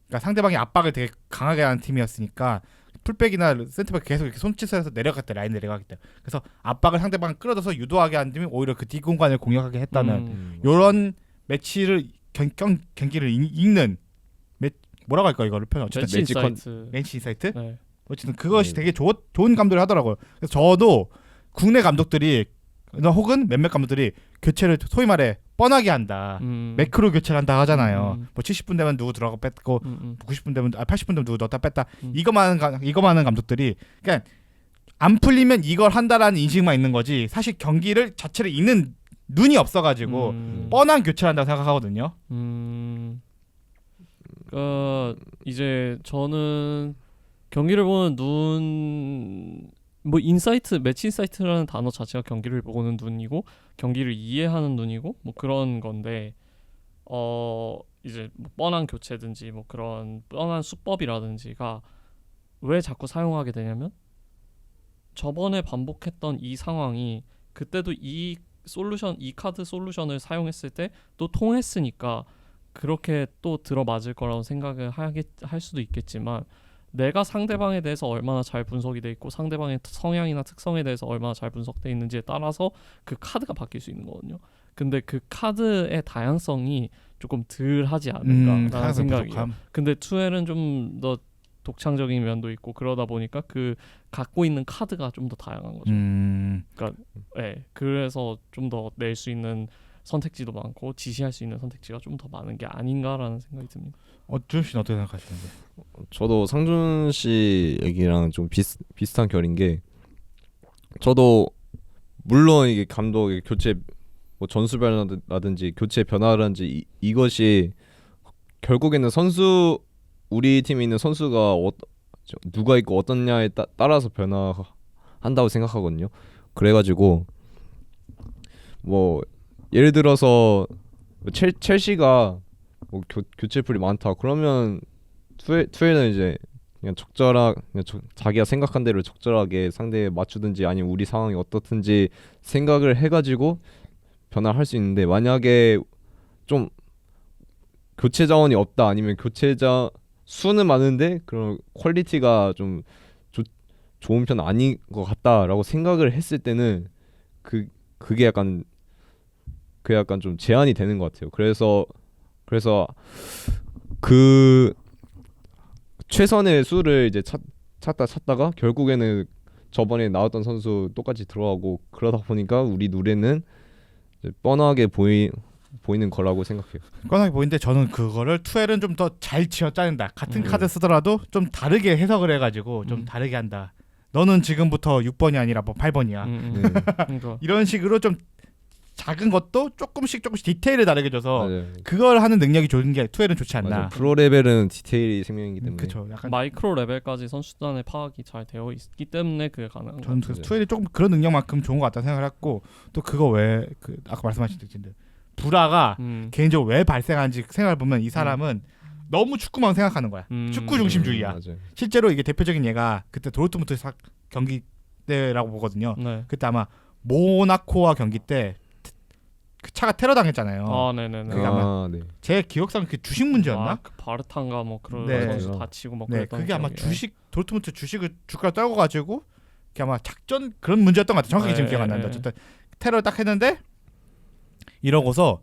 그러니까 상대방이 압박을 되게 강하게 하는 팀이었으니까 풀백이나 센터백 계속 이렇게 손짓해서 내려갔대 라인 내려가겠다. 그래서 압박을 상대방 끌어줘서 유도하게 한 팀이 오히려 그 뒷공간을 공략하게 했다는 이런 매치를 경기를 읽는 뭐라고 할까 이거를 표현 어쨌든 매치 인사이트. 네. 어쨌든 그것이 되게 좋은 감독을 하더라고요. 그래서 저도 국내 감독들이 혹은 몇몇 감독들이 교체를 소위 말해 뻔하게 한다. 매크로 교체를 한다 하잖아요. 뭐 70분 되면 누구 들어가고 뺐고 90분 되면 80분 되면 누구 넣었다 뺐다. 이거만 하는 감독들이 그러니까 안 풀리면 이걸 한다라는 인식만 있는 거지. 사실 경기를 자체를 읽는 눈이 없어가지고 뻔한 교체를 한다고 생각하거든요. 이제 저는 경기를 보는 눈, 뭐 매치 인사이트라는 단어 자체가 경기를 보는 눈이고 경기를 이해하는 눈이고 뭐 그런 건데 이제 뭐 뻔한 교체든지 뭐 그런 뻔한 수법이라든지가 왜 자꾸 사용하게 되냐면 저번에 반복했던 이 상황이 그때도 이 카드 솔루션을 사용했을 때 또 통했으니까 그렇게 또 들어맞을 거라고 생각을 할 수도 있겠지만 내가 상대방에 대해서 얼마나 잘 분석이 돼 있고 상대방의 성향이나 특성에 대해서 얼마나 잘 분석돼 있는지에 따라서 그 카드가 바뀔 수 있는 거거든요. 근데 그 카드의 다양성이 조금 덜 하지 않을까라는 생각이에요. 근데 투엘은 좀 더 독창적인 면도 있고 그러다 보니까 그 갖고 있는 카드가 좀 더 다양한 거죠. 네, 그래서 좀 더 낼 수 있는 선택지도 많고 지시할 수 있는 선택지가 좀 더 많은 게 아닌가라는 생각이 듭니다. 준우 씨는 어떻게 생각하시는데? 저도 상준 씨 얘기랑 좀 비슷한 결인 게 저도 물론 이게 감독의 교체 뭐 전술변화라든지 교체 변화라든지 이것이 결국에는 선수 우리 팀에 있는 선수가 누가 있고 어떻냐에 따라서 변화한다고 생각하거든요. 그래가지고 뭐 예를 들어서 첼시가 뭐 교체풀이 많다 그러면 투에는 이제 그냥 자기가 생각한 대로 적절하게 상대에 맞추든지 아니면 우리 상황이 어떻든지 생각을 해가지고 변화할 수 있는데 만약에 좀 교체 자원이 없다 아니면 교체자 수는 많은데 그런 퀄리티가 좀 좋은 편 아닌 것 같다라고 생각을 했을 때는 그게 약간 좀 제한이 되는 것 같아요. 그래서 그 최선의 수를 이제 찾다가 결국에는 저번에 나왔던 선수 똑같이 들어가고 그러다 보니까 우리 눈에는 이제 뻔하게 보이는 거라고 생각해요. 뻔하게 보이는데 저는 그거를 투엘은 좀 더 잘 지어짜낸다. 같은 카드 쓰더라도 좀 다르게 해석을 해가지고 좀 다르게 한다. 너는 지금부터 6번이 아니라 뭐 8번이야. 네. 그러니까. 이런 식으로 좀 작은 것도 조금씩 디테일을 다르게 줘서 맞아요. 그걸 하는 능력이 좋은 게 투엘은 좋지 않나. 맞아요. 프로 레벨은 디테일이 생명이기 때문에. 그렇죠. 약간 마이크로 레벨까지 선수단의 파악이 잘 되어 있기 때문에 그게 가능한 저는 거죠. 그 투엘이 조금 그런 능력만큼 좋은 것 같다 생각을 했고 또 그거 외에 그 아까 말씀하신 듯이 불화가 개인적으로 왜 발생한지 생각해 보면 이 사람은 너무 축구만 생각하는 거야. 축구 중심주의야. 맞아요. 실제로 이게 대표적인 예가 그때 도르트문트 경기 때라고 보거든요. 네. 그때 아마 모나코와 경기 때 그 차가 테러 당했잖아요. 아, 네네네. 그게 제 기억상 그 주식 문제였나? 그 바르탄가 뭐 그런 네. 선수 다치고 뭐 네, 그랬던 그게 아마 기억이- 도르트문트 주가를 떨고 가지고 그게 아마 작전 그런 문제였던 것 같아. 정확하게 지금 네, 기억 안 난다. 네. 어쨌든 테러 딱 했는데 이러고서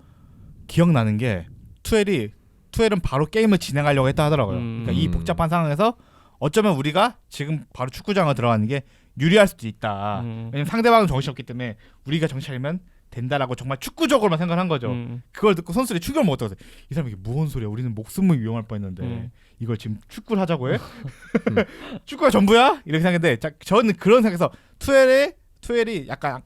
기억나는 게 투엘은 바로 게임을 진행하려고 했다 하더라고요. 그러니까 이 복잡한 상황에서 어쩌면 우리가 지금 바로 축구장을 들어가는 게 유리할 수도 있다. 왜냐면 상대방은 정신없기 때문에 우리가 정신 차리면 된다라고 정말 축구적으로만 생각한 거죠. 그걸 듣고 선수들이 충격을 먹었다고 해서 이 사람이 이게 무슨 소리야? 우리는 목숨을 위험할 뻔했는데 이걸 지금 축구를 하자고 해? 축구가 전부야? 이렇게 생각했는데 저는 그런 생각에서 투엘이 약간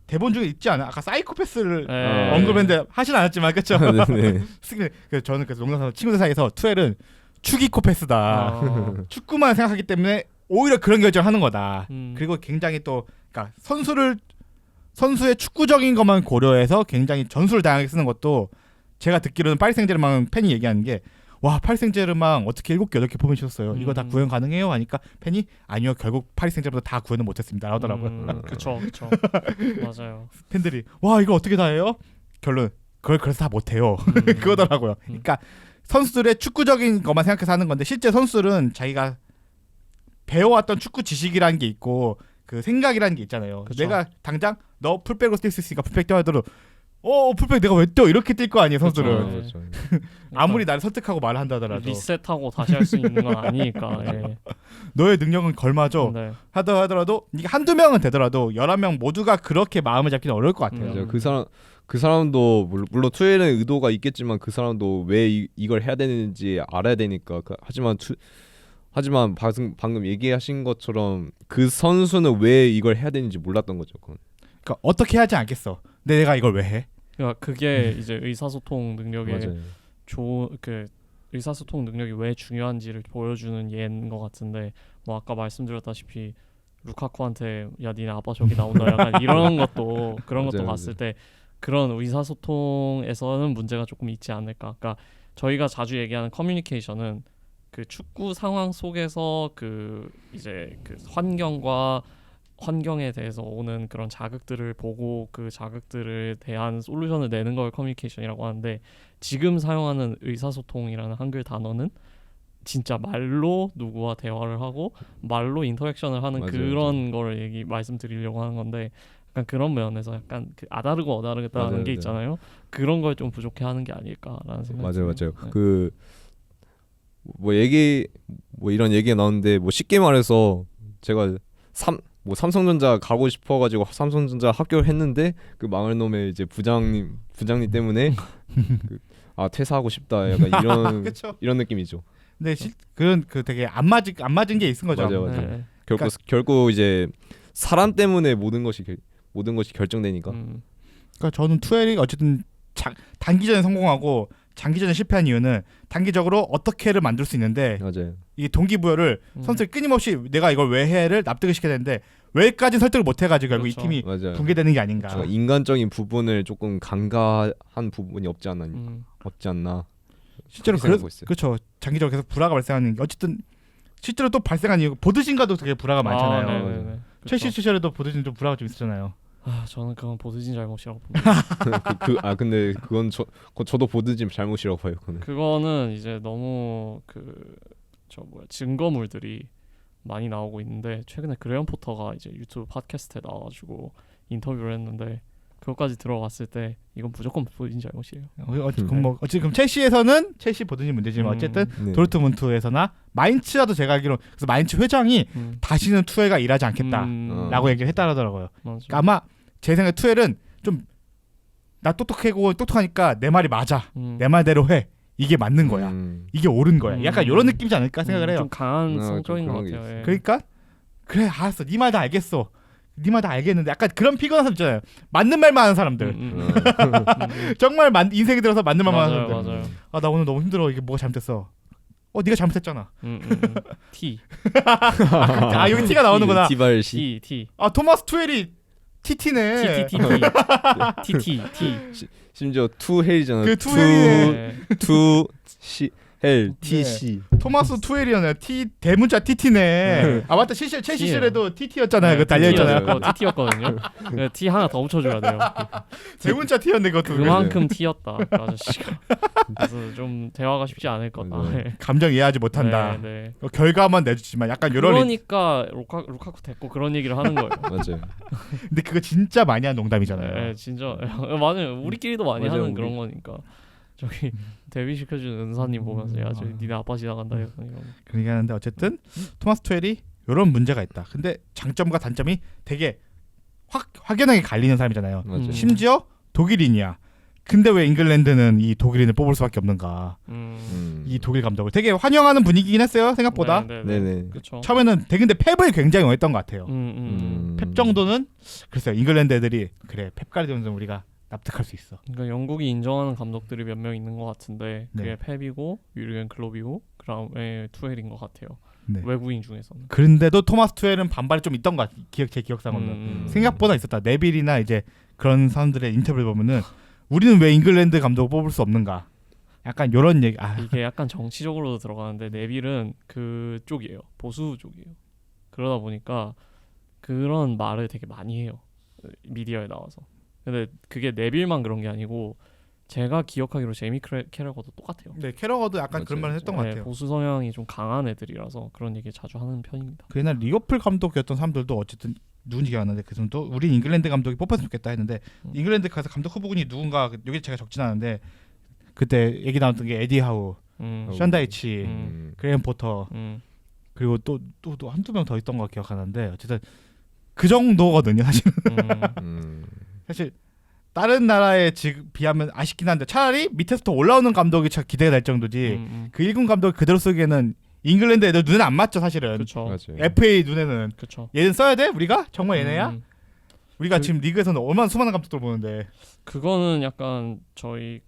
대본 중에 있지 않아? 아까 사이코패스를 언급했는데 하진 않았지만 그렇죠? 네. 저는 그래서 농담삼아 친구들 사이에서 투엘은 축이코패스다. 축구만 생각하기 때문에 오히려 그런 결정을 하는 거다. 그리고 굉장히 또 그러니까 선수의 축구적인 것만 고려해서 굉장히 전술을 다양하게 쓰는 것도 제가 듣기로는 파리 생제르맹 팬이 얘기하는 게 와 파리 생제르맹 어떻게 7개 8개 포메이셨어요. 이거 다 구현 가능해요? 하니까 팬이 아니요 결국 파리 생제르맹도 다 구현을 못했습니다 하더라고요. 그쵸 맞아요. 팬들이 와 이거 어떻게 다 해요? 결론 그걸 그래서 다 못해요. 그거더라고요. 그러니까 선수들의 축구적인 것만 생각해서 하는 건데 실제 선수들은 자기가 배워왔던 축구 지식이라는 게 있고 그 생각이라는 게 있잖아요. 그쵸. 내가 당장 너 풀백으로 뛸 수 있으니까 풀백 뛰어야더라도 풀백 내가 왜 뛰어 이렇게 뛸 거 아니에요 선수들은. 그쵸. 아무리 나를 설득하고 말을 한다 하더라도 리셋하고 다시 할 수 있는 건 아니니까. 예. 너의 능력은 걸맞아 네. 하더라도 이게 한두 명은 되더라도 11명 모두가 그렇게 마음을 잡기는 어려울 것 같아요. 맞아요. 그 사람도 물론 투에는 의도가 있겠지만 그 사람도 왜 이걸 해야 되는지 알아야 되니까. 하지만 방금 얘기하신 것처럼 그 선수는 왜 이걸 해야 되는지 몰랐던 거죠. 그건. 그러니까 어떻게 하지 않겠어. 근데 내가 이걸 왜 해? 그러니까 그게 이제 의사소통 능력의 맞아요. 그 의사소통 능력이 왜 중요한지를 보여주는 예인 것 같은데 뭐 아까 말씀드렸다시피 루카쿠한테 야 니네 아빠 저기 나온다 약간 이런 것도 그런 것도 맞아요, 봤을 때 그런 의사소통에서는 문제가 조금 있지 않을까. 그러니까 저희가 자주 얘기하는 커뮤니케이션은 그 축구 상황 속에서 그 이제 그 환경에 대해서 오는 그런 자극들을 보고 그 자극들에 대한 솔루션을 내는 걸 커뮤니케이션이라고 하는데 지금 사용하는 의사소통이라는 한글 단어는 진짜 말로 누구와 대화를 하고 말로 인터랙션을 하는 맞아요, 그런 거를 말씀드리려고 하는 건데 약간 그런 면에서 약간 그 아다르고 어다르다는 맞아요, 게 맞아요. 있잖아요. 그런 걸 좀 부족해하는 게 아닐까라는 생각이 맞아요. 듭니다. 네. 그 뭐 뭐 이런 얘기가 나오는데 뭐 쉽게 말해서 제가 삼성전자 가고 싶어가지고 삼성전자 합격을 했는데 그 망할 놈의 이제 부장님 때문에 퇴사하고 싶다 약간 이런 그쵸. 이런 느낌이죠. 근데 그런 그 되게 안 맞은 게 있은 거죠. 맞아요. 네. 결국 이제 사람 때문에 모든 것이 결정되니까. 그러니까 저는 투엘이 어쨌든 단기전에 성공하고 장기전에 실패한 이유는 단기적으로 어떻게를 만들 수 있는데 맞아요. 이 동기부여를 선수들이 끊임없이 내가 이걸 왜 해를 납득을 시켜야 되는데 왜까지 설득을 못 해가지고 결국 그렇죠. 이 팀이 맞아요. 붕괴되는 게 아닌가. 제가 인간적인 부분을 조금 간과한 부분이 없지 않나. 실제로 그렇게 생각하고 있어요. 그렇죠. 장기적으로 계속 불화가 발생하는 게 어쨌든 실제로 또 발생한 이유 보드진과도 되게 불화가 많잖아요. 네네네. 첼시 시절에도 보드진 좀 불화가 좀 있었잖아요. 저는 그건 보드진 잘못이라고 봅니다. 근데 그건 저도 보드진 잘못이라고 봐요. 그거는 이제 너무 증거물들이 많이 나오고 있는데 최근에 그레엄 포터가 이제 유튜브 팟캐스트에 나와가지고 인터뷰를 했는데 그것까지 들어갔을 때 이건 무조건 보드진 잘못이에요. 그럼 첼시에서는 첼시 보드진 문제지만 어쨌든 네. 도르트문트에서나 마인츠라도 제가 알기로 그래서 마인츠 회장이 다시는 투엘가 일하지 않겠다라고 얘기를 했다 하더라고요. 그러니까 아마 제 생각에 투엘은 좀 나 똑똑하니까 내 말이 맞아. 내 말대로 해. 이게 맞는 거야. 이게 옳은 거야. 약간 이런 느낌이지 않을까 생각을 해요. 좀 강한 성격인 것 같아요. 예. 그러니까 그래 알았어. 네 말 다 알겠어. 네 말 다 알겠는데 약간 그런 피곤한 사람 있잖아요. 맞는 말만 하는 사람들. 정말 인생에 들어서 맞는 말만 하는 사람들. 맞아요. 나 오늘 너무 힘들어. 이게 뭐가 잘못됐어. 네가 잘못했잖아. T. 여기 T가 나오는구나. T발시. T. 토마스 투엘이 TT네. T. 심지어 투헬이잖아. 그 투헬이네. 투헬 TC. 토마스 투엘이었네. T 대문자 TT네. 맞다. 첼시 시절에도 TT였잖아요. 그거 달려 있잖아요. TT였거든요. T 하나 더 붙여줘야 돼요. 대문자 T였네 그것도. 그만큼 T였다. 그 아저씨가. 그래서 좀 대화가 쉽지 않을 거다. 감정 이해하지 못한다. 네. 결과만 내주지만 약간 이런. 그러니까 루카쿠 됐고 그런 얘기를 하는 거예요. 맞아요. 근데 그거 진짜 많이 한 농담이잖아요. 네, 진짜 맞아요. 우리끼리도 많이 맞아요, 하는 그런 거니까. 저기 데뷔시켜준 은사님 보면서 야 저기 니네 아빠 지나간다 약간 이런. 그러니까 하는데 어쨌든 토마스 투엘이 이런 문제가 있다. 근데 장점과 단점이 되게 확연하게 갈리는 사람이잖아요. 심지어 독일인이야. 근데 왜 잉글랜드는 이 독일인을 뽑을 수밖에 없는가? 이 독일 감독을 되게 환영하는 분위기긴 했어요 생각보다. 네네. 그쵸. 처음에는 근데 펩을 굉장히 원했던 것 같아요. 펩 정도는 글쎄요 잉글랜드 애들이 그래 펩 가르디오는 우리가 납득할 수 있어. 그러니까 영국이 인정하는 감독들이 몇 명 있는 것 같은데 그게 네. 펩이고 유르겐 클롭이고 그다음에 투헬인 것 같아요. 네. 외국인 중에서는. 그런데도 토마스 투엘은 반발이 좀 있던 것 같아. 제 기억상으로는 생각보다 있었다. 네빌이나 이제 그런 사람들의 인터뷰를 보면은 우리는 왜 잉글랜드 감독을 뽑을 수 없는가? 약간 이런 얘기. 이게 약간 정치적으로도 들어가는데 네빌은 그쪽이에요. 보수 쪽이에요. 그러다 보니까 그런 말을 되게 많이 해요. 미디어에 나와서. 근데 그게 네빌만 그런 게 아니고 제가 기억하기로 제이미 캐러거도 똑같아요. 네, 캐러거도 약간 그런 말을 했던 것 같아요. 보수 성향이 좀 강한 애들이라서 그런 얘기 자주 하는 편입니다. 그 옛날 리오플 감독이었던 사람들도 어쨌든 누군지 기억 안 나는데 그 사람도 우리 잉글랜드 감독이 뽑혔으면 좋겠다 했는데 잉글랜드 가서 감독 후보군이 누군가 여기 제가 적진 않은데 그때 얘기 나왔던 게 에디 하우, 션다이치, 그레이엄 포터 그리고 또 한두 명 더 있던 거 기억하는데 어쨌든 그 정도거든요 사실은. 사실 다른 나라에 지금 비하면 아쉽긴 한데 차라리 밑에서부터 올라오는 감독이 참 기대가 될 정도지 그 1군 감독 그대로 쓰기에는 잉글랜드 애들 눈에 안 맞죠 사실은. 그렇죠. FA 눈에는. 그렇죠. 얘는 써야 돼? 우리가? 정말 얘네야? 우리가 지금 리그에서는 얼마나 수많은 감독들 보는데. 그거는 약간 저희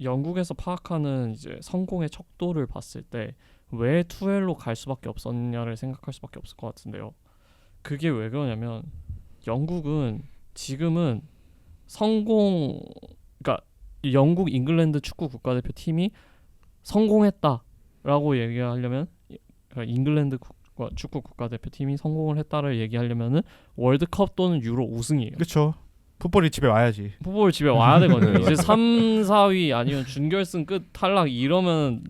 영국에서 파악하는 이제 성공의 척도를 봤을 때 왜 투엘로 갈 수밖에 없었냐를 생각할 수밖에 없을 것 같은데요. 그게 왜 그러냐면 영국은 지금은 그러니까 영국 잉글랜드 축구 국가대표 팀이 성공했다라고 얘기하려면 그러니까 잉글랜드 축구 국가대표 팀이 성공을 했다를 얘기하려면은 월드컵 또는 유로 우승이에요. 그렇죠. 풋볼이 집에 와야지. 풋볼 집에 와야 되거든요. 이제 3, 4위 아니면 준결승 끝 탈락 이러면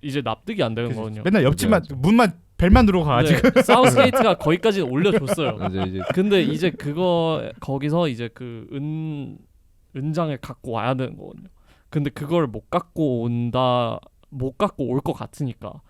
이제 납득이 안 되는 거거든요. 맨날 옆집만 문만 벨만 들어오고 가지고. 네, 사우스게이트가 거기까지 올려줬어요. 이제. 근데 이제 거기서 이제 그 은장을 갖고 와야 되는 거거든요. 근데 그걸 못 갖고 올 것 같으니까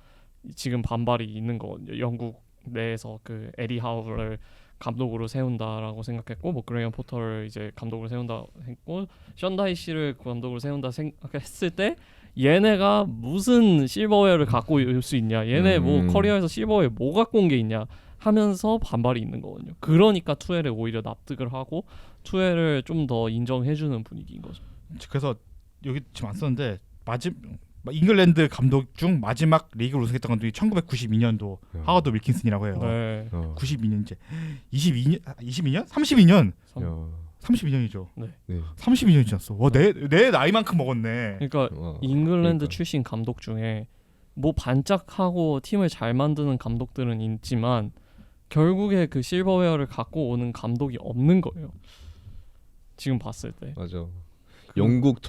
지금 반발이 있는 거거든요. 영국 내에서 그 에디 하우를 감독으로 세운다라고 생각했고 뭐 그레이엄 포터를 이제 감독으로 세운다 했고 션 다이시를 감독으로 세운다 생각했을 때 얘네가 무슨 실버웨어를 갖고 올 수 있냐, 얘네 뭐 커리어에서 실버웨어 뭐 갖고 온 게 있냐 하면서 반발이 있는 거거든요. 그러니까 투엘에 오히려 납득을 하고 투엘을 좀 더 인정해주는 분위기인 거죠. 그래서 여기 지금 안 썼는데 잉글랜드 감독 중 마지막 리그를 우승했던 감독이 1992년도 하워드 윌킨슨이라고 해요. 네. 92년 이제 22년? 32년? 야. 32년이죠. 네. 32년이 지났어. 와, 내 나이만큼 먹었네. 그러니까 잉글랜드 출신 감독 중에 뭐 반짝하고 팀을 잘 만드는 감독들은 있지만 결국에 그 실버웨어를 갖고 오는 감독이 없는 거예요. 지금 봤을 때. 맞아. 영국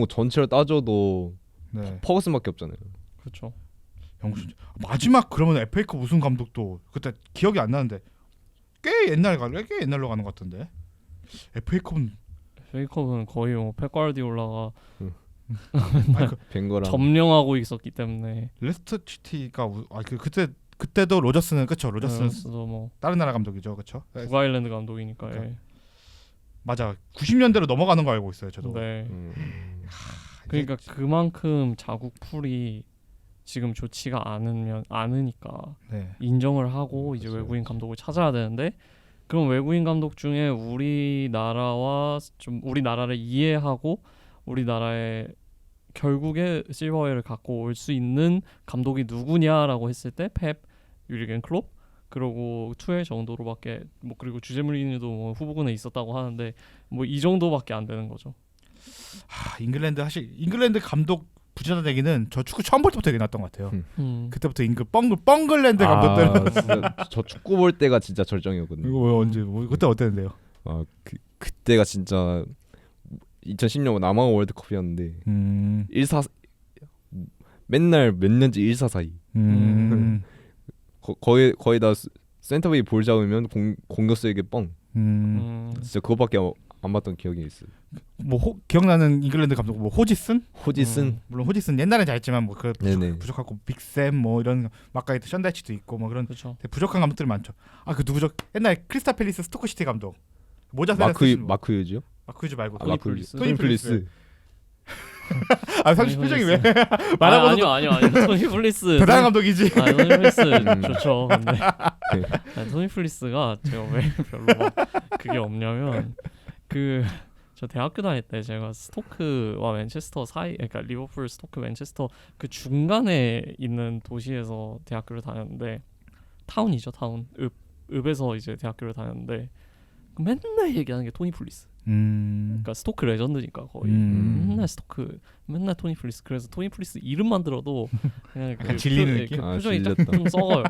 전체를 따져도 네. 퍼거슨밖에 없잖아요. 그렇죠. 마지막 그러면 FA컵 우승 감독도 그때 기억이 안 나는데 꽤 옛날로 가는 것 같던데. FA컵은 거의 뭐 펩 과르디올라가 벵거랑 점령하고 있었기 때문에. 레스터 시티가 그때도 로저스는 그쵸. 로저스는 뭐 다른 나라 감독이죠, 그쵸? 북아일랜드 감독이니까. 예. 맞아. 90년대로 넘어가는 거 알고 있어요, 저도. 네. 그러니까 그만큼 자국 풀이 지금 좋지가 않으니까 네. 인정을 하고 이제 그렇죠. 외국인 감독을 찾아야 되는데 그럼 외국인 감독 중에 우리나라와 좀 우리나라를 이해하고 우리나라의 결국에 실버웨어를 갖고 올 수 있는 감독이 누구냐라고 했을 때 펩, 유르겐 클롭 그리고 투엘 정도로밖에 뭐 그리고 주제 무리뉴도 뭐 후보군에 있었다고 하는데 뭐 이 정도밖에 안 되는 거죠. 잉글랜드 감독 부진하다 얘기는 저 축구 처음 볼 때부터 얘기 났던 것 같아요. 그때부터 뻥글랜드 감독들은 저 축구 볼 때가 진짜 절정이었거든요. 이거 언제 그때 어땠는데요? 그때가 진짜 2010년 남아 월드컵이었는데 1-4 맨날 몇 년째 1-4-4-2 거의 다 센터백이 볼 잡으면 공격수에게 뻥. 진짜 그거밖에 안 봤던 기억이 있어요. 뭐 기억나는 잉글랜드 감독 뭐 호지슨? 물론 호지슨 옛날에 잘했지만 뭐 그 부족하고 빅샘 뭐 이런 막가이트 션다이치도 있고 뭐 그런 그렇죠. 부족한 감독들이 많죠. 그 누구죠? 옛날 크리스탈 팰리스 스토크시티 감독 모자 마크 유즈요? 마크 유즈 말고 토니 플리스. 토니 플리스. 상식 표정이 왜? 아니요. 토니 플리스 대단한 감독이지. 토니 플리스 좋죠. 근데 토니 플리스가 제가 왜 별로 막 그게 없냐면 저 대학교 다닐 때 제가 스토크와 맨체스터 사이, 그러니까 리버풀, 스토크, 맨체스터 그 중간에 있는 도시에서 대학교를 다녔는데 타운이죠, 타운. 읍에서 이제 대학교를 다녔는데 맨날 얘기하는 게 토니 플리스. 그러니까 스토크 레전드니까 거의 맨날 스토크, 맨날 토니 플리스. 그래서 토니 플리스 이름만 들어도 그냥 약간 질리는 느낌? 표정이 좀 썩어요.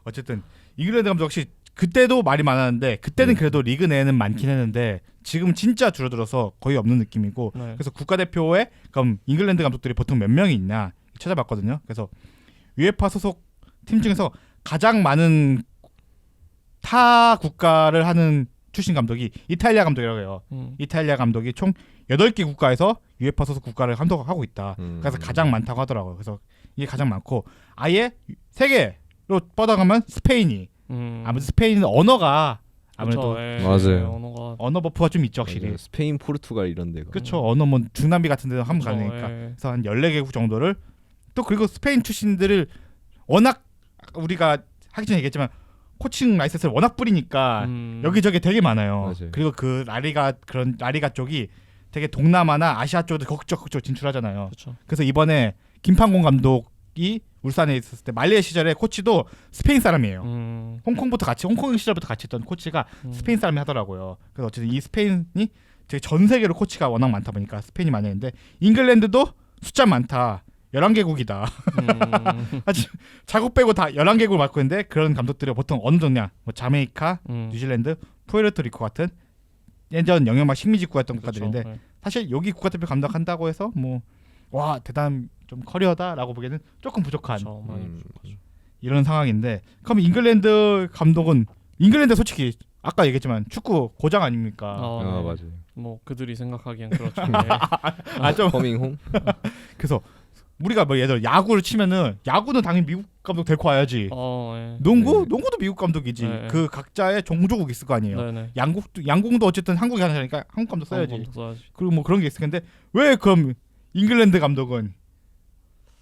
어쨌든 잉글랜드 감독 혹시 그때도 말이 많았는데 그때는 그래도 리그 내에는 많긴 했는데 지금 진짜 줄어들어서 거의 없는 느낌이고 네. 그래서 국가대표에 그럼 잉글랜드 감독들이 보통 몇 명이 있냐 찾아봤거든요. 그래서 UEFA 소속 팀 중에서 가장 많은 타 국가를 하는 출신 감독이 이탈리아 감독이라고 해요. 이탈리아 감독이 총 8개 국가에서 UEFA 소속 국가를 감독하고 있다. 그래서 가장 많다고 하더라고요. 그래서 이게 가장 많고 아예 세계로 뻗어가면 스페인이 아무래도 스페인은 언어가 아무래도 맞아요. 언어 버프가 좀 있죠, 확실히. 맞아요. 스페인, 포르투갈 이런 데가. 그렇죠. 언어 뭐 중남미 같은 데도 하면 가능하니까. 그래서 한 14개국 정도를 또 그리고 스페인 출신들을 워낙 우리가 하기 전에 얘기했지만 코칭 라이센스를 워낙 뿌리니까 여기저기 되게 많아요. 맞아요. 그리고 그 라리가 쪽이 되게 동남아나 아시아 쪽도 그쪽 진출하잖아요. 그쵸. 그래서 이번에 김판공 감독이 울산에 있었을 때 말레이 시절에 코치도 스페인 사람이에요. 홍콩 시절부터 같이 했던 코치가 스페인 사람이 하더라고요. 그래서 어쨌든 이 스페인이 되게 전 세계로 코치가 워낙 많다 보니까 스페인이 많이 했는데 잉글랜드도 숫자 많다. 11개국이다. 자국 빼고 다 11개국을 맡고 있는데 그런 감독들이 보통 어느 정도냐? 뭐 자메이카, 뉴질랜드, 푸에르토리코 같은 예전 영향막 식민지국가였던 국가들인데 사실 여기 국가대표 감독한다고 해서 뭐 와 대단 좀 커리어다라고 보기에는 조금 부족한 이런 상황인데 그럼 잉글랜드 감독은 잉글랜드 솔직히 아까 얘기했지만 축구 고장 아닙니까? 네. 맞아요. 뭐 그들이 생각하기엔 그렇죠. 좀 커밍 홈. 그래서 우리가 뭐 예를 들어 야구를 치면은 야구는 당연히 미국 감독 데리고 와야지. 예. 농구? 네. 농구도 미국 감독이지. 네. 그 각자의 종조국 있을 거 아니에요. 네네. 양궁도 어쨌든 한국이 하는 거니까 한국 감독 써야지. 감독 써야지. 그리고 뭐 그런 게 있을 텐데 왜 그럼 잉글랜드 감독은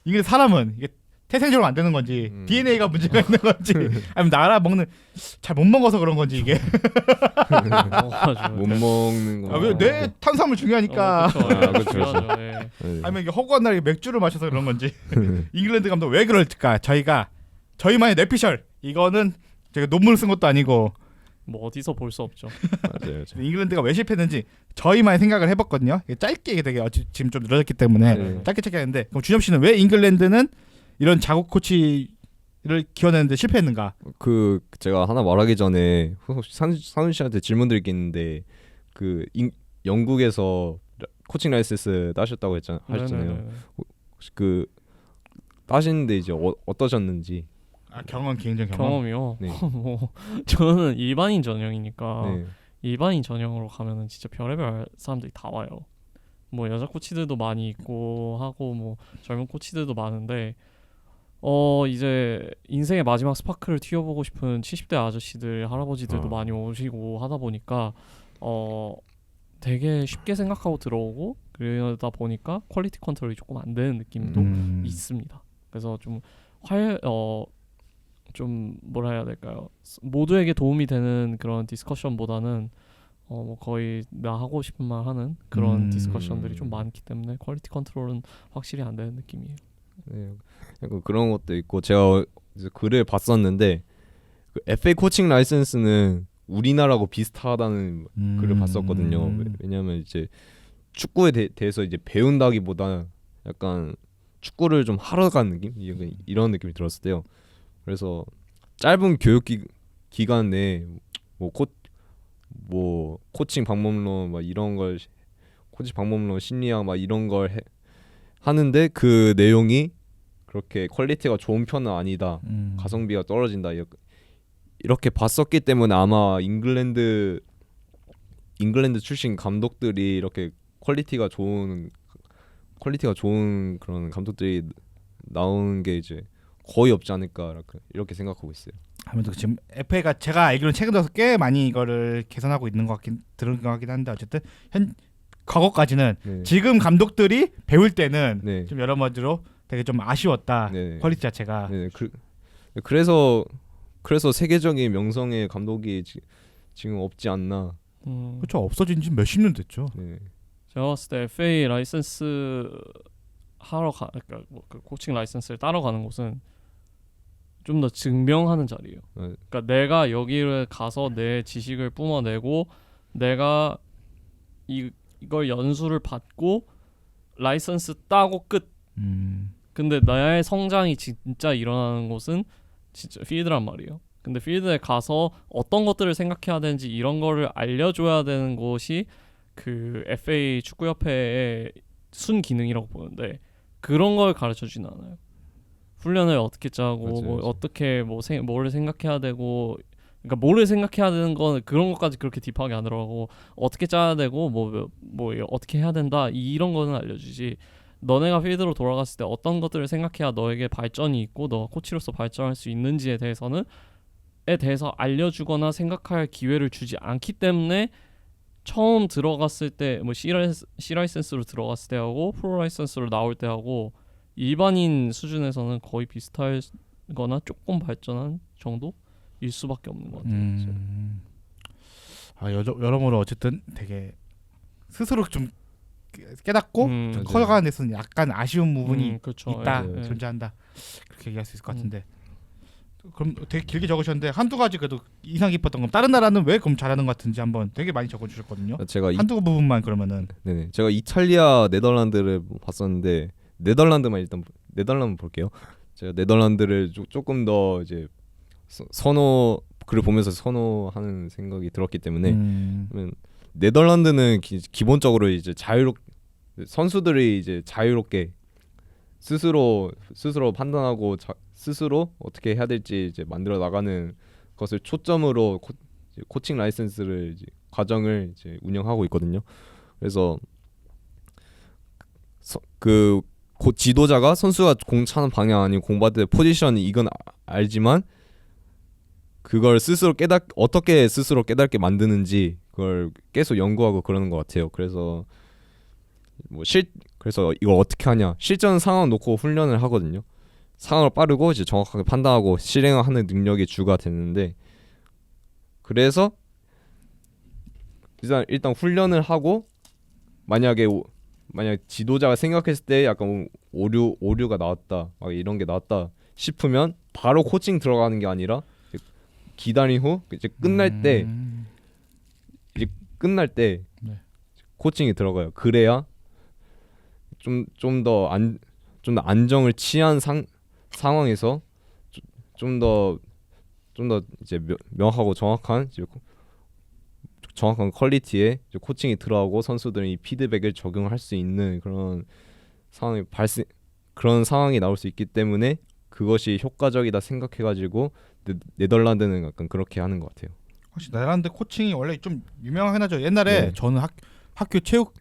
잉글랜드 사람은 이게 태생적으로 안 되는 건지 DNA가 문제가 있는 건지 아니면 나라 먹는 잘 못 먹어서 그런 건지 이게 못 먹는 거. 내 탄수화물 중요하니까 그렇죠. 중요하죠. 예. 네. 아니면 이게 허구한 날에 맥주를 마셔서 그런 건지 잉글랜드 감독 왜 그럴까 저희만의 뇌피셜 이거는 제가 논문을 쓴 것도 아니고 뭐 어디서 볼 수 없죠. 맞아요. 잉글랜드가 왜 실패했는지 저희만의 생각을 해봤거든요. 이게 짧게 되게 지금 좀 늘어졌기 때문에 네. 짧게 찾겠는데 그럼 준엽 씨는 왜 잉글랜드는 이런 자국 코치를 키워내는데 실패했는가? 그 제가 하나 말하기 전에 혹시 산훈 씨한테 질문 드릴 게 있는데 그 영국에서 코칭 라이센스 따셨다고 하셨잖아요. 네네네. 혹시 그 따시는데 이제 어떠셨는지. 개인적 경험. 경험이요. 네. 뭐 저는 일반인 전형이니까 네. 일반인 전형으로 가면은 진짜 별의별 사람들이 다 와요. 뭐 여자 코치들도 많이 있고 하고 뭐 젊은 코치들도 많은데 이제 인생의 마지막 스파크를 튀어보고 싶은 70대 아저씨들 할아버지들도 많이 오시고 하다 보니까 되게 쉽게 생각하고 들어오고 그러다 보니까 퀄리티 컨트롤이 조금 안 되는 느낌도 있습니다. 그래서 좀 뭐라 해야 될까요? 모두에게 도움이 되는 그런 디스커션보다는 뭐 거의 나 하고 싶은 말 하는 그런 디스커션들이 좀 많기 때문에 퀄리티 컨트롤은 확실히 안 되는 느낌이에요. 네. 약간 그런 것도 있고 제가 이제 글을 봤었는데 그 FA 코칭 라이센스는 우리나라하고 비슷하다는 글을 봤었거든요. 왜냐하면 이제 축구에 대해서 이제 배운다기보다 약간 축구를 좀 하러 간 느낌 이런 느낌이 들었을 때요. 그래서 짧은 교육 기간 내에 뭐 코칭 방법론 막 이런 걸 코칭 방법론 심리학 막 이런 걸 하는데 그 내용이 그렇게 퀄리티가 좋은 편은 아니다. 가성비가 떨어진다. 이렇게 봤었기 때문에 아마 잉글랜드 출신 감독들이 이렇게 퀄리티가 좋은 그런 감독들이 나오는 게 이제 거의 없지 않을까 이렇게 생각하고 있어요. 아무래도 지금 FA가 제가 알기로는 최근 들어서 꽤 많이 이거를 개선하고 있는 것 같긴 한데 어쨌든 과거까지는 네. 지금 감독들이 배울 때는 네. 좀 여러 가지로 되게 좀 아쉬웠다. 네. 퀄리티 자체가. 네. 그래서 세계적인 명성의 감독이 지금 없지 않나. 그렇죠. 없어진 지 몇십 년 됐죠. 네. 제가 봤을 때 FA 라이센스 그러니까 그 코칭 라이센스를 따러 가는 곳은 좀 더 증명하는 자리예요. 네. 그러니까 내가 여기를 가서 내 지식을 뿜어내고 내가 이걸 연수를 받고 라이선스 따고 끝. 근데 나의 성장이 진짜 일어나는 곳은 진짜 필드란 말이에요. 근데 필드에 가서 어떤 것들을 생각해야 되는지 이런 거를 알려줘야 되는 곳이 그 FA 축구협회의 순기능이라고 보는데 그런 걸 가르쳐주진 않아요. 훈련을 어떻게 짜고 맞아요, 뭐 맞아요. 어떻게 뭐를 생각해야 되고 그러니까 뭐를 생각해야 되는 건 그런 것까지 그렇게 딥하게 안 들어가고 어떻게 짜야 되고 뭐 어떻게 해야 된다 이런 거는 알려주지. 너네가 필드로 돌아갔을 때 어떤 것들을 생각해야 너에게 발전이 있고 너가 코치로서 발전할 수 있는지에 대해서 알려주거나 생각할 기회를 주지 않기 때문에 처음 들어갔을 때 뭐 C 라이센스로 들어갔을 때 하고 프로 라이센스로 나올 때 하고 일반인 수준에서는 거의 비슷하거나 조금 발전한 정도일 수밖에 없는 것 같아요. 여러모로 어쨌든 되게 스스로 좀 깨닫고 좀 맞아요. 커져가는 데서는 약간 아쉬운 부분이 그렇죠. 있다, 예, 예. 존재한다 그렇게 얘기할 수 있을 것 같은데. 그럼 되게 길게 적으셨는데 한두 가지 그래도 인상 깊었던 건 다른 나라는 왜 그럼 잘하는 것 같은지 한번 되게 많이 적어주셨거든요. 제가 한두 부분만 그러면은 네네. 제가 이탈리아, 네덜란드를 봤었는데 네덜란드 볼게요. 제가 네덜란드를 조금 더 이제 글을 보면서 선호하는 생각이 들었기 때문에 그러면 네덜란드는 기본적으로 이제 선수들이 이제 자유롭게 스스로 판단하고 스스로 어떻게 해야 될지 이제 만들어 나가는 것을 초점으로 코칭 라이센스를 이제 과정을 이제 운영하고 있거든요. 그래서 그 지도자가 선수가 공 차는 방향 아니고 공 받을 때 포지션이 이건 알지만 그걸 어떻게 스스로 깨닫게 만드는지 그걸 계속 연구하고 그러는 것 같아요. 그래서 그래서 이걸 어떻게 하냐, 실전 상황 놓고 훈련을 하거든요. 상황을 빠르고 이제 정확하게 판단하고 실행하는 능력이 주가 되는데, 그래서 일단 훈련을 하고 만약 지도자가 생각했을 때 약간 오류가 나왔다, 막 이런 게 나왔다 싶으면 바로 코칭 들어가는 게 아니라 기다린 후 이제 끝날 때 네. 코칭이 들어가요. 그래야 좀 더 안정을 취한 상황에서 좀 더 이제 명확하고 정확한 퀄리티의 코칭이 들어가고 선수들이 이 피드백을 적용할 수 있는 그런 상황이 나올 수 있기 때문에 그것이 효과적이다 생각해가지고 네덜란드는 약간 그렇게 하는 것 같아요. 혹시 네덜란드 코칭이 원래 좀 유명하긴 하죠. 옛날에 네. 저는 학교 체육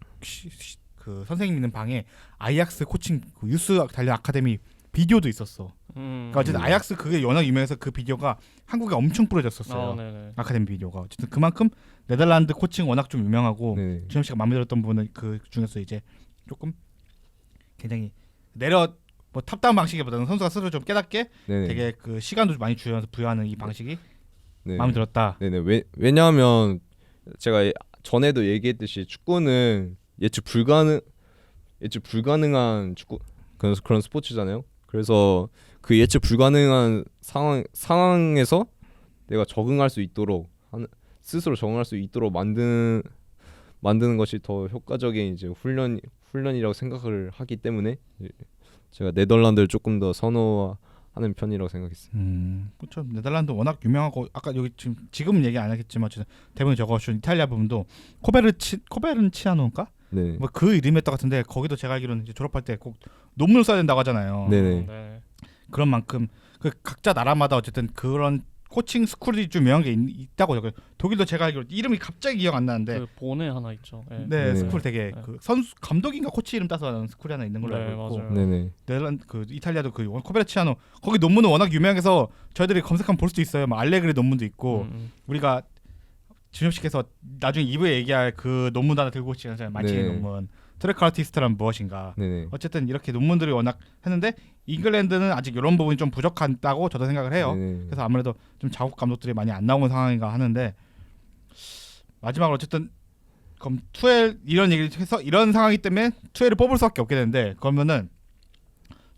그 선생님 있는 방에 아이약스 코칭 그 유스 단련 아카데미 비디오도 있었어. 그러니까 어쨌든 아이약스 그게 워낙 유명해서 그 비디오가 한국에 엄청 뿌려졌었어요. 네네. 아카데미 비디오가. 어쨌든 그만큼 네덜란드 코칭 워낙 좀 유명하고 네. 준영 씨가 마음에 들었던 부분은 그 중에서 이제 조금 굉장히 뭐 탑다운 방식보다는 선수가 스스로 좀 깨닫게 네네. 되게 그 시간도 많이 부여하는 이 방식이 네. 마음에 들었다. 네네. 왜냐하면 제가 전에도 얘기했듯이 축구는 예측 불가능한 그런 스포츠잖아요. 그래서 그 예측 불가능한 상황에서 내가 적응할 수 있도록 스스로 적응할 수 있도록 만드는 것이 더 효과적인 이제 훈련이라고 생각을 하기 때문에 제가 네덜란드를 조금 더 선호하는 편이라고 생각했어요. 그렇죠. 네덜란드 워낙 유명하고 아까 여기 지금 얘기 안 하겠지만 대본에 적어준 이탈리아 부분도 코베른치아노인가? 네. 뭐 그 이름이었던 것 같은데 거기도 제가 알기로는 이제 졸업할 때 꼭 논문을 써야 된다고 하잖아요. 네네. 네. 그런 만큼 그 각자 나라마다 어쨌든 그런 코칭 스쿨이 좀 유명한 게 있다고 적어요. 독일도 제가 알기로 이름이 갑자기 기억 안 나는데 그 본에 하나 있죠. 네. 네, 네. 스쿨 되게 네. 그 선수 감독인가 코치 이름 따서 하는 스쿨이 하나 있는 걸로 네, 알고 있고 맞아요. 네네. 네덜란드 그 이탈리아도 그 코베르치아노 거기 논문은 워낙 유명해서 저희들이 검색하면 볼 수도 있어요. 뭐 알레그리 논문도 있고 우리가 준엽 씨께서 나중에 2부에 얘기할 그 논문 하나 들고 오시잖아요. 마치니 네. 논문 트래커아티스트란 무엇인가. 네네. 어쨌든 이렇게 논문들이 워낙 했는데 잉글랜드는 아직 이런 부분이 좀 부족하다고 저도 생각을 해요. 네네. 그래서 아무래도 좀 자국 감독들이 많이 안 나오는 상황인가 하는데 마지막으로 어쨌든 그럼 투엘 이런 얘기를 해서 이런 상황이기 때문에 투엘을 뽑을 수밖에 없게 되는데 그러면은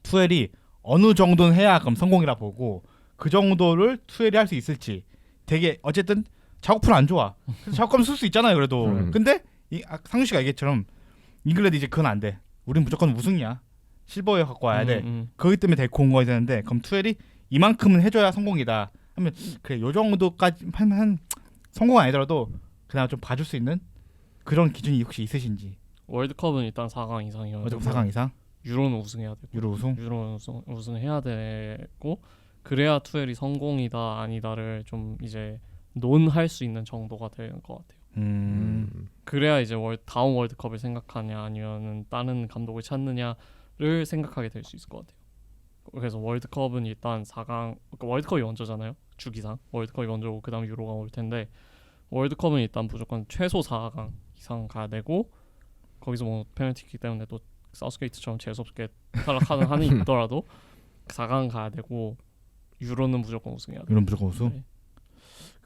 투엘이 어느 정도는 해야 그럼 성공이라 보고 그 정도를 투엘이 할 수 있을지 되게 어쨌든 자국풀 안 좋아. 그래서 자국감 쓸 수 있잖아요. 그래도 근데 상준 씨가 얘기했처럼 잉글랜드 이제 그건 안 돼. 우린 무조건 우승이야. 실버에 갖고 와야 돼. 그렇기 때문에 데리고 온 거야 되는데 그럼 투엘이 이만큼은 해줘야 성공이다. 하면 그래 요 정도까지 한 성공 아니더라도 그나마 좀 봐줄 수 있는 그런 기준이 혹시 있으신지. 월드컵은 일단 4강 이상이어야 월드컵 되고 4강 이상? 유로는 우승해야 되고 유로 우승? 유로는 우승해야 되고 그래야 투엘이 성공이다 아니다를 좀 이제 논할 수 있는 정도가 되는 것 같아요. 그래야 이제 다음 월드컵을 생각하냐 아니면은 다른 감독을 찾느냐를 생각하게 될 수 있을 것 같아요. 그래서 월드컵은 일단 4강 그러니까 월드컵이 먼저잖아요. 주기상 월드컵이 먼저고 그다음 유로가 올 텐데 월드컵은 일단 무조건 최소 4강 이상 가야 되고 거기서 뭐 페널티킥 때문에 또 사우스게이트처럼 재수없게 탈락하는 한이 있더라도 4강 가야 되고 유로는 무조건 우승해야 돼요. 유로 무조건 우승? 네.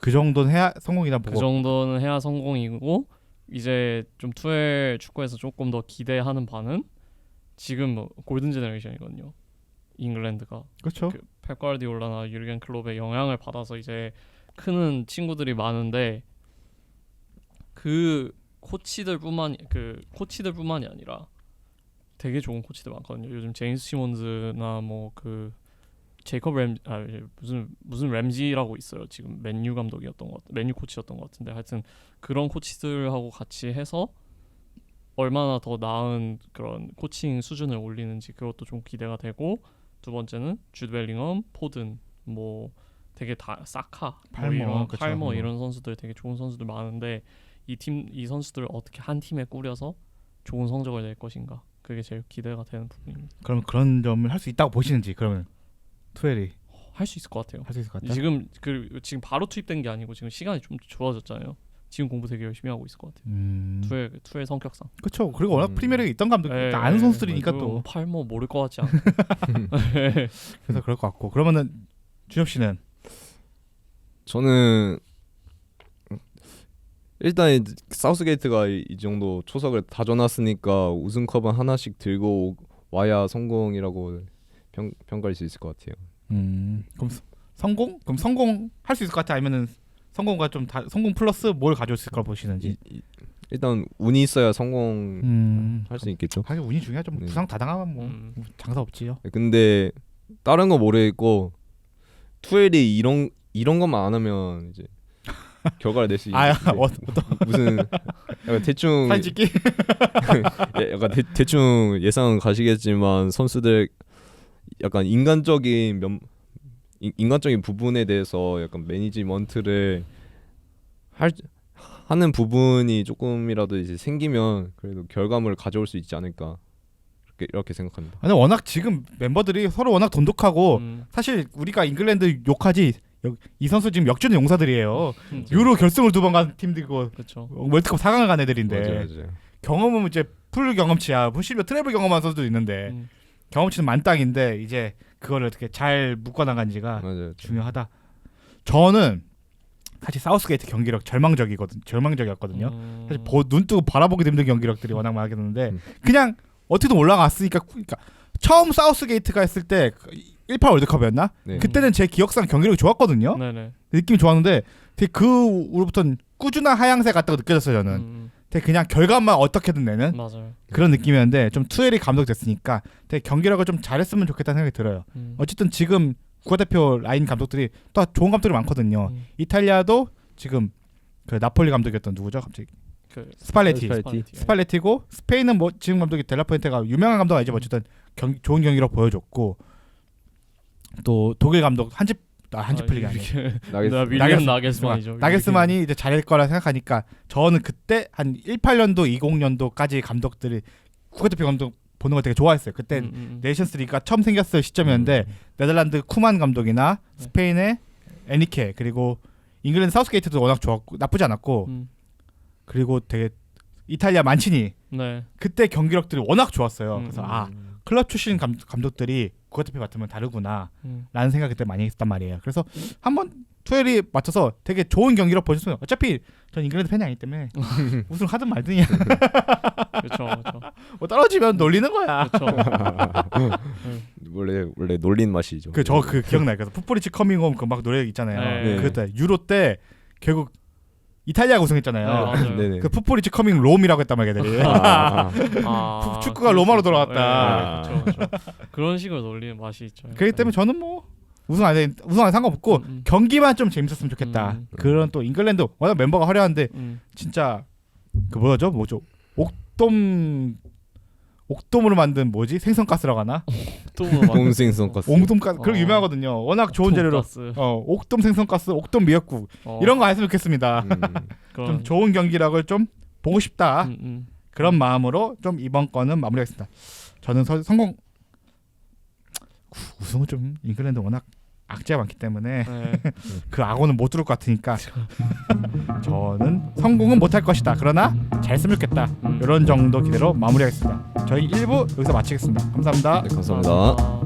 그 정도는 해야 성공이다 보고. 그 정도는 해야 성공이고 이제 좀 투엘 축구에서 조금 더 기대하는 바는 지금 뭐 골든 제너레이션이거든요. 잉글랜드가 그렇죠. 펩 가르디올라나 유르겐 클롭의 영향을 받아서 이제 크는 친구들이 많은데 그 코치들뿐만이 아니라 되게 좋은 코치들 많거든요. 요즘 제임스 시몬즈나 뭐 그 제이컵 무슨 램지라고 있어요. 지금 맨유 감독이었던 것 맨유 코치였던 것 같은데 하여튼 그런 코치들하고 같이 해서 얼마나 더 나은 그런 코칭 수준을 올리는지 그것도 좀 기대가 되고 두 번째는 주드 벨링엄, 포든 뭐 되게 다 사카, 팔머 이런 선수들 되게 좋은 선수들 많은데 이 선수들을 어떻게 한 팀에 꾸려서 좋은 성적을 낼 것인가 그게 제일 기대가 되는 부분입니다. 그럼 그런 점을 할 수 있다고 보시는지 그러면 투엘이 할 수 있을 것 같아요. 할 수 있을 것 같다. 지금 바로 투입된 게 아니고 지금 시간이 좀 좋아졌잖아요. 지금 공부 되게 열심히 하고 있을 것 같아요. 투의 성격상. 그렇죠. 그리고 워낙 프리미어리그 있던 감독 아는 선수들이니까 또 팔뭐 모를 것 같지 않아. 그래서 그럴 것 같고. 그러면은 준엽 씨는 저는 일단 사우스게이트가 이 정도 초석을 다져놨으니까 우승컵은 하나씩 들고 와야 성공이라고 평가할 수 있을 것 같아요. 그럼 성공? 그럼 성공 할 수 있을 것 같아? 아니면은 성공과 좀 성공 플러스 뭘 가져올을 걸 보시는지? 일단 운이 있어야 성공 할 수 있겠죠. 하긴 운이 중요하죠. 뭐 네. 부상 다 당하면 뭐 장사 없지요. 근데 다른 거 모르겠고 투엘이 이런 것만 안 하면 이제 결과를 낼 수 있는 무슨 약간 대충 사진 찍기? 약간 대충 예상 가시겠지만 선수들 약간 인간적인 부분에 대해서 약간 매니지먼트를 하는 부분이 조금이라도 이제 생기면 그래도 결과물을 가져올 수 있지 않을까 이렇게 생각합니다. 근데 워낙 지금 멤버들이 서로 워낙 돈독하고 사실 우리가 잉글랜드 욕하지 이 선수 지금 역주행 용사들이에요. 유로 결승을 2번 간 팀들이고 그렇죠. 월드컵 4강을 간 애들인데 맞아요. 경험은 이제 풀 경험치야. 심지어 트래블 경험한 선수도 있는데 경험치는 만땅인데 이제 그거를 어떻게 잘 묶어나간지가 맞아요. 중요하다. 저는 사실 사우스게이트 경기력 절망적이었거든요. 사실 눈 뜨고 바라보기도 힘든 경기력들이 워낙 많았는데 그냥 어떻게든 올라갔으니까 그러니까 처음 사우스게이트가 했을 때 18 월드컵이었나? 네. 그때는 제 기억상 경기력이 좋았거든요. 네네. 느낌이 좋았는데 되게 그 후로부터는 꾸준한 하향세 같다고 느껴졌어요. 저는 되게 그냥 결과만 어떻게든 내는 맞아요. 그런 느낌이었는데 좀 투엘이 감독 됐으니까 되게 경기력을 좀 잘했으면 좋겠다는 생각이 들어요. 어쨌든 지금 국가대표 라인 감독들이 또 좋은 감독들이 많거든요. 이탈리아도 지금 그 나폴리 감독이었던 누구죠? 갑자기 스팔레티고 스페인은 뭐 지금 감독이 델라포엔테가 유명한 감독 아니지만 어쨌든 좋은 경기력 보여줬고 또 독일 감독 한지플릭이 아니에요. 윌리엄 나겔스만이죠. 나겔스만이 이제 잘할 거라 생각하니까 저는 그때 한 18년도 20년도까지 감독들이 국가대표 감독 보는 걸 되게 좋아했어요. 그때 네이션스 리그가 처음 생겼을 시점이었는데 네덜란드 쿠만 감독이나 스페인의 에니케 그리고 잉글랜드 사우스게이트도 워낙 좋았고 나쁘지 않았고 그리고 되게 이탈리아 만치니 그때 경기력들이 워낙 좋았어요. 그래서 클럽 출신 감독들이 국가대표 맡으면 다르구나 라는 생각 그때 많이 했단 말이에요. 그래서 한번 투엘이 맡아서 되게 좋은 경기력 보여줬어요. 어차피 전 잉글랜드 팬이 아니기 때문에 우승 하든 말든이야. 그렇죠. 뭐 떨어지면 놀리는 거야. 원래 놀린 맛이죠. 그 기억나요. 그래서 풋볼리치 커밍홈 그 막 노래 있잖아요. 네. 그때 유로 때 결국 이탈리아가 우승했잖아요. 네, 그 풋볼리치 커밍 롬이라고 했단 말이야, 걔들이. 축구가 로마로 돌아왔다. 네, 그렇죠. 그런 식으로 놀리는 맛이 있죠. 그렇기 때문에 저는 뭐 우승 안 상관없고 경기만 좀 재밌었으면 좋겠다. 그런 또 잉글랜드 워낙 멤버가 화려한데 진짜 그 뭐죠? 옥돔으로 만든 생선가스라고 하나? 옥돔 생선가스. 옥돔가스 그런 유명하거든요. 워낙 좋은 재료로 옥돔 생선가스, 옥돔 미역국 이런 거 안 했으면 좋겠습니다. 좀 좋은 경기력을 좀 보고 싶다. 그런 마음으로 좀 이번 거는 마무리하겠습니다. 저는 성공 우승은 좀 잉글랜드 워낙 악재가 많기 때문에 그 악원은 못 들을 것 같으니까 저는 성공은 못할 것이다. 그러나 잘 했으면 좋겠다. 이런 정도 기대로 마무리하겠습니다. 저희 1부 여기서 마치겠습니다. 감사합니다. 네, 감사합니다.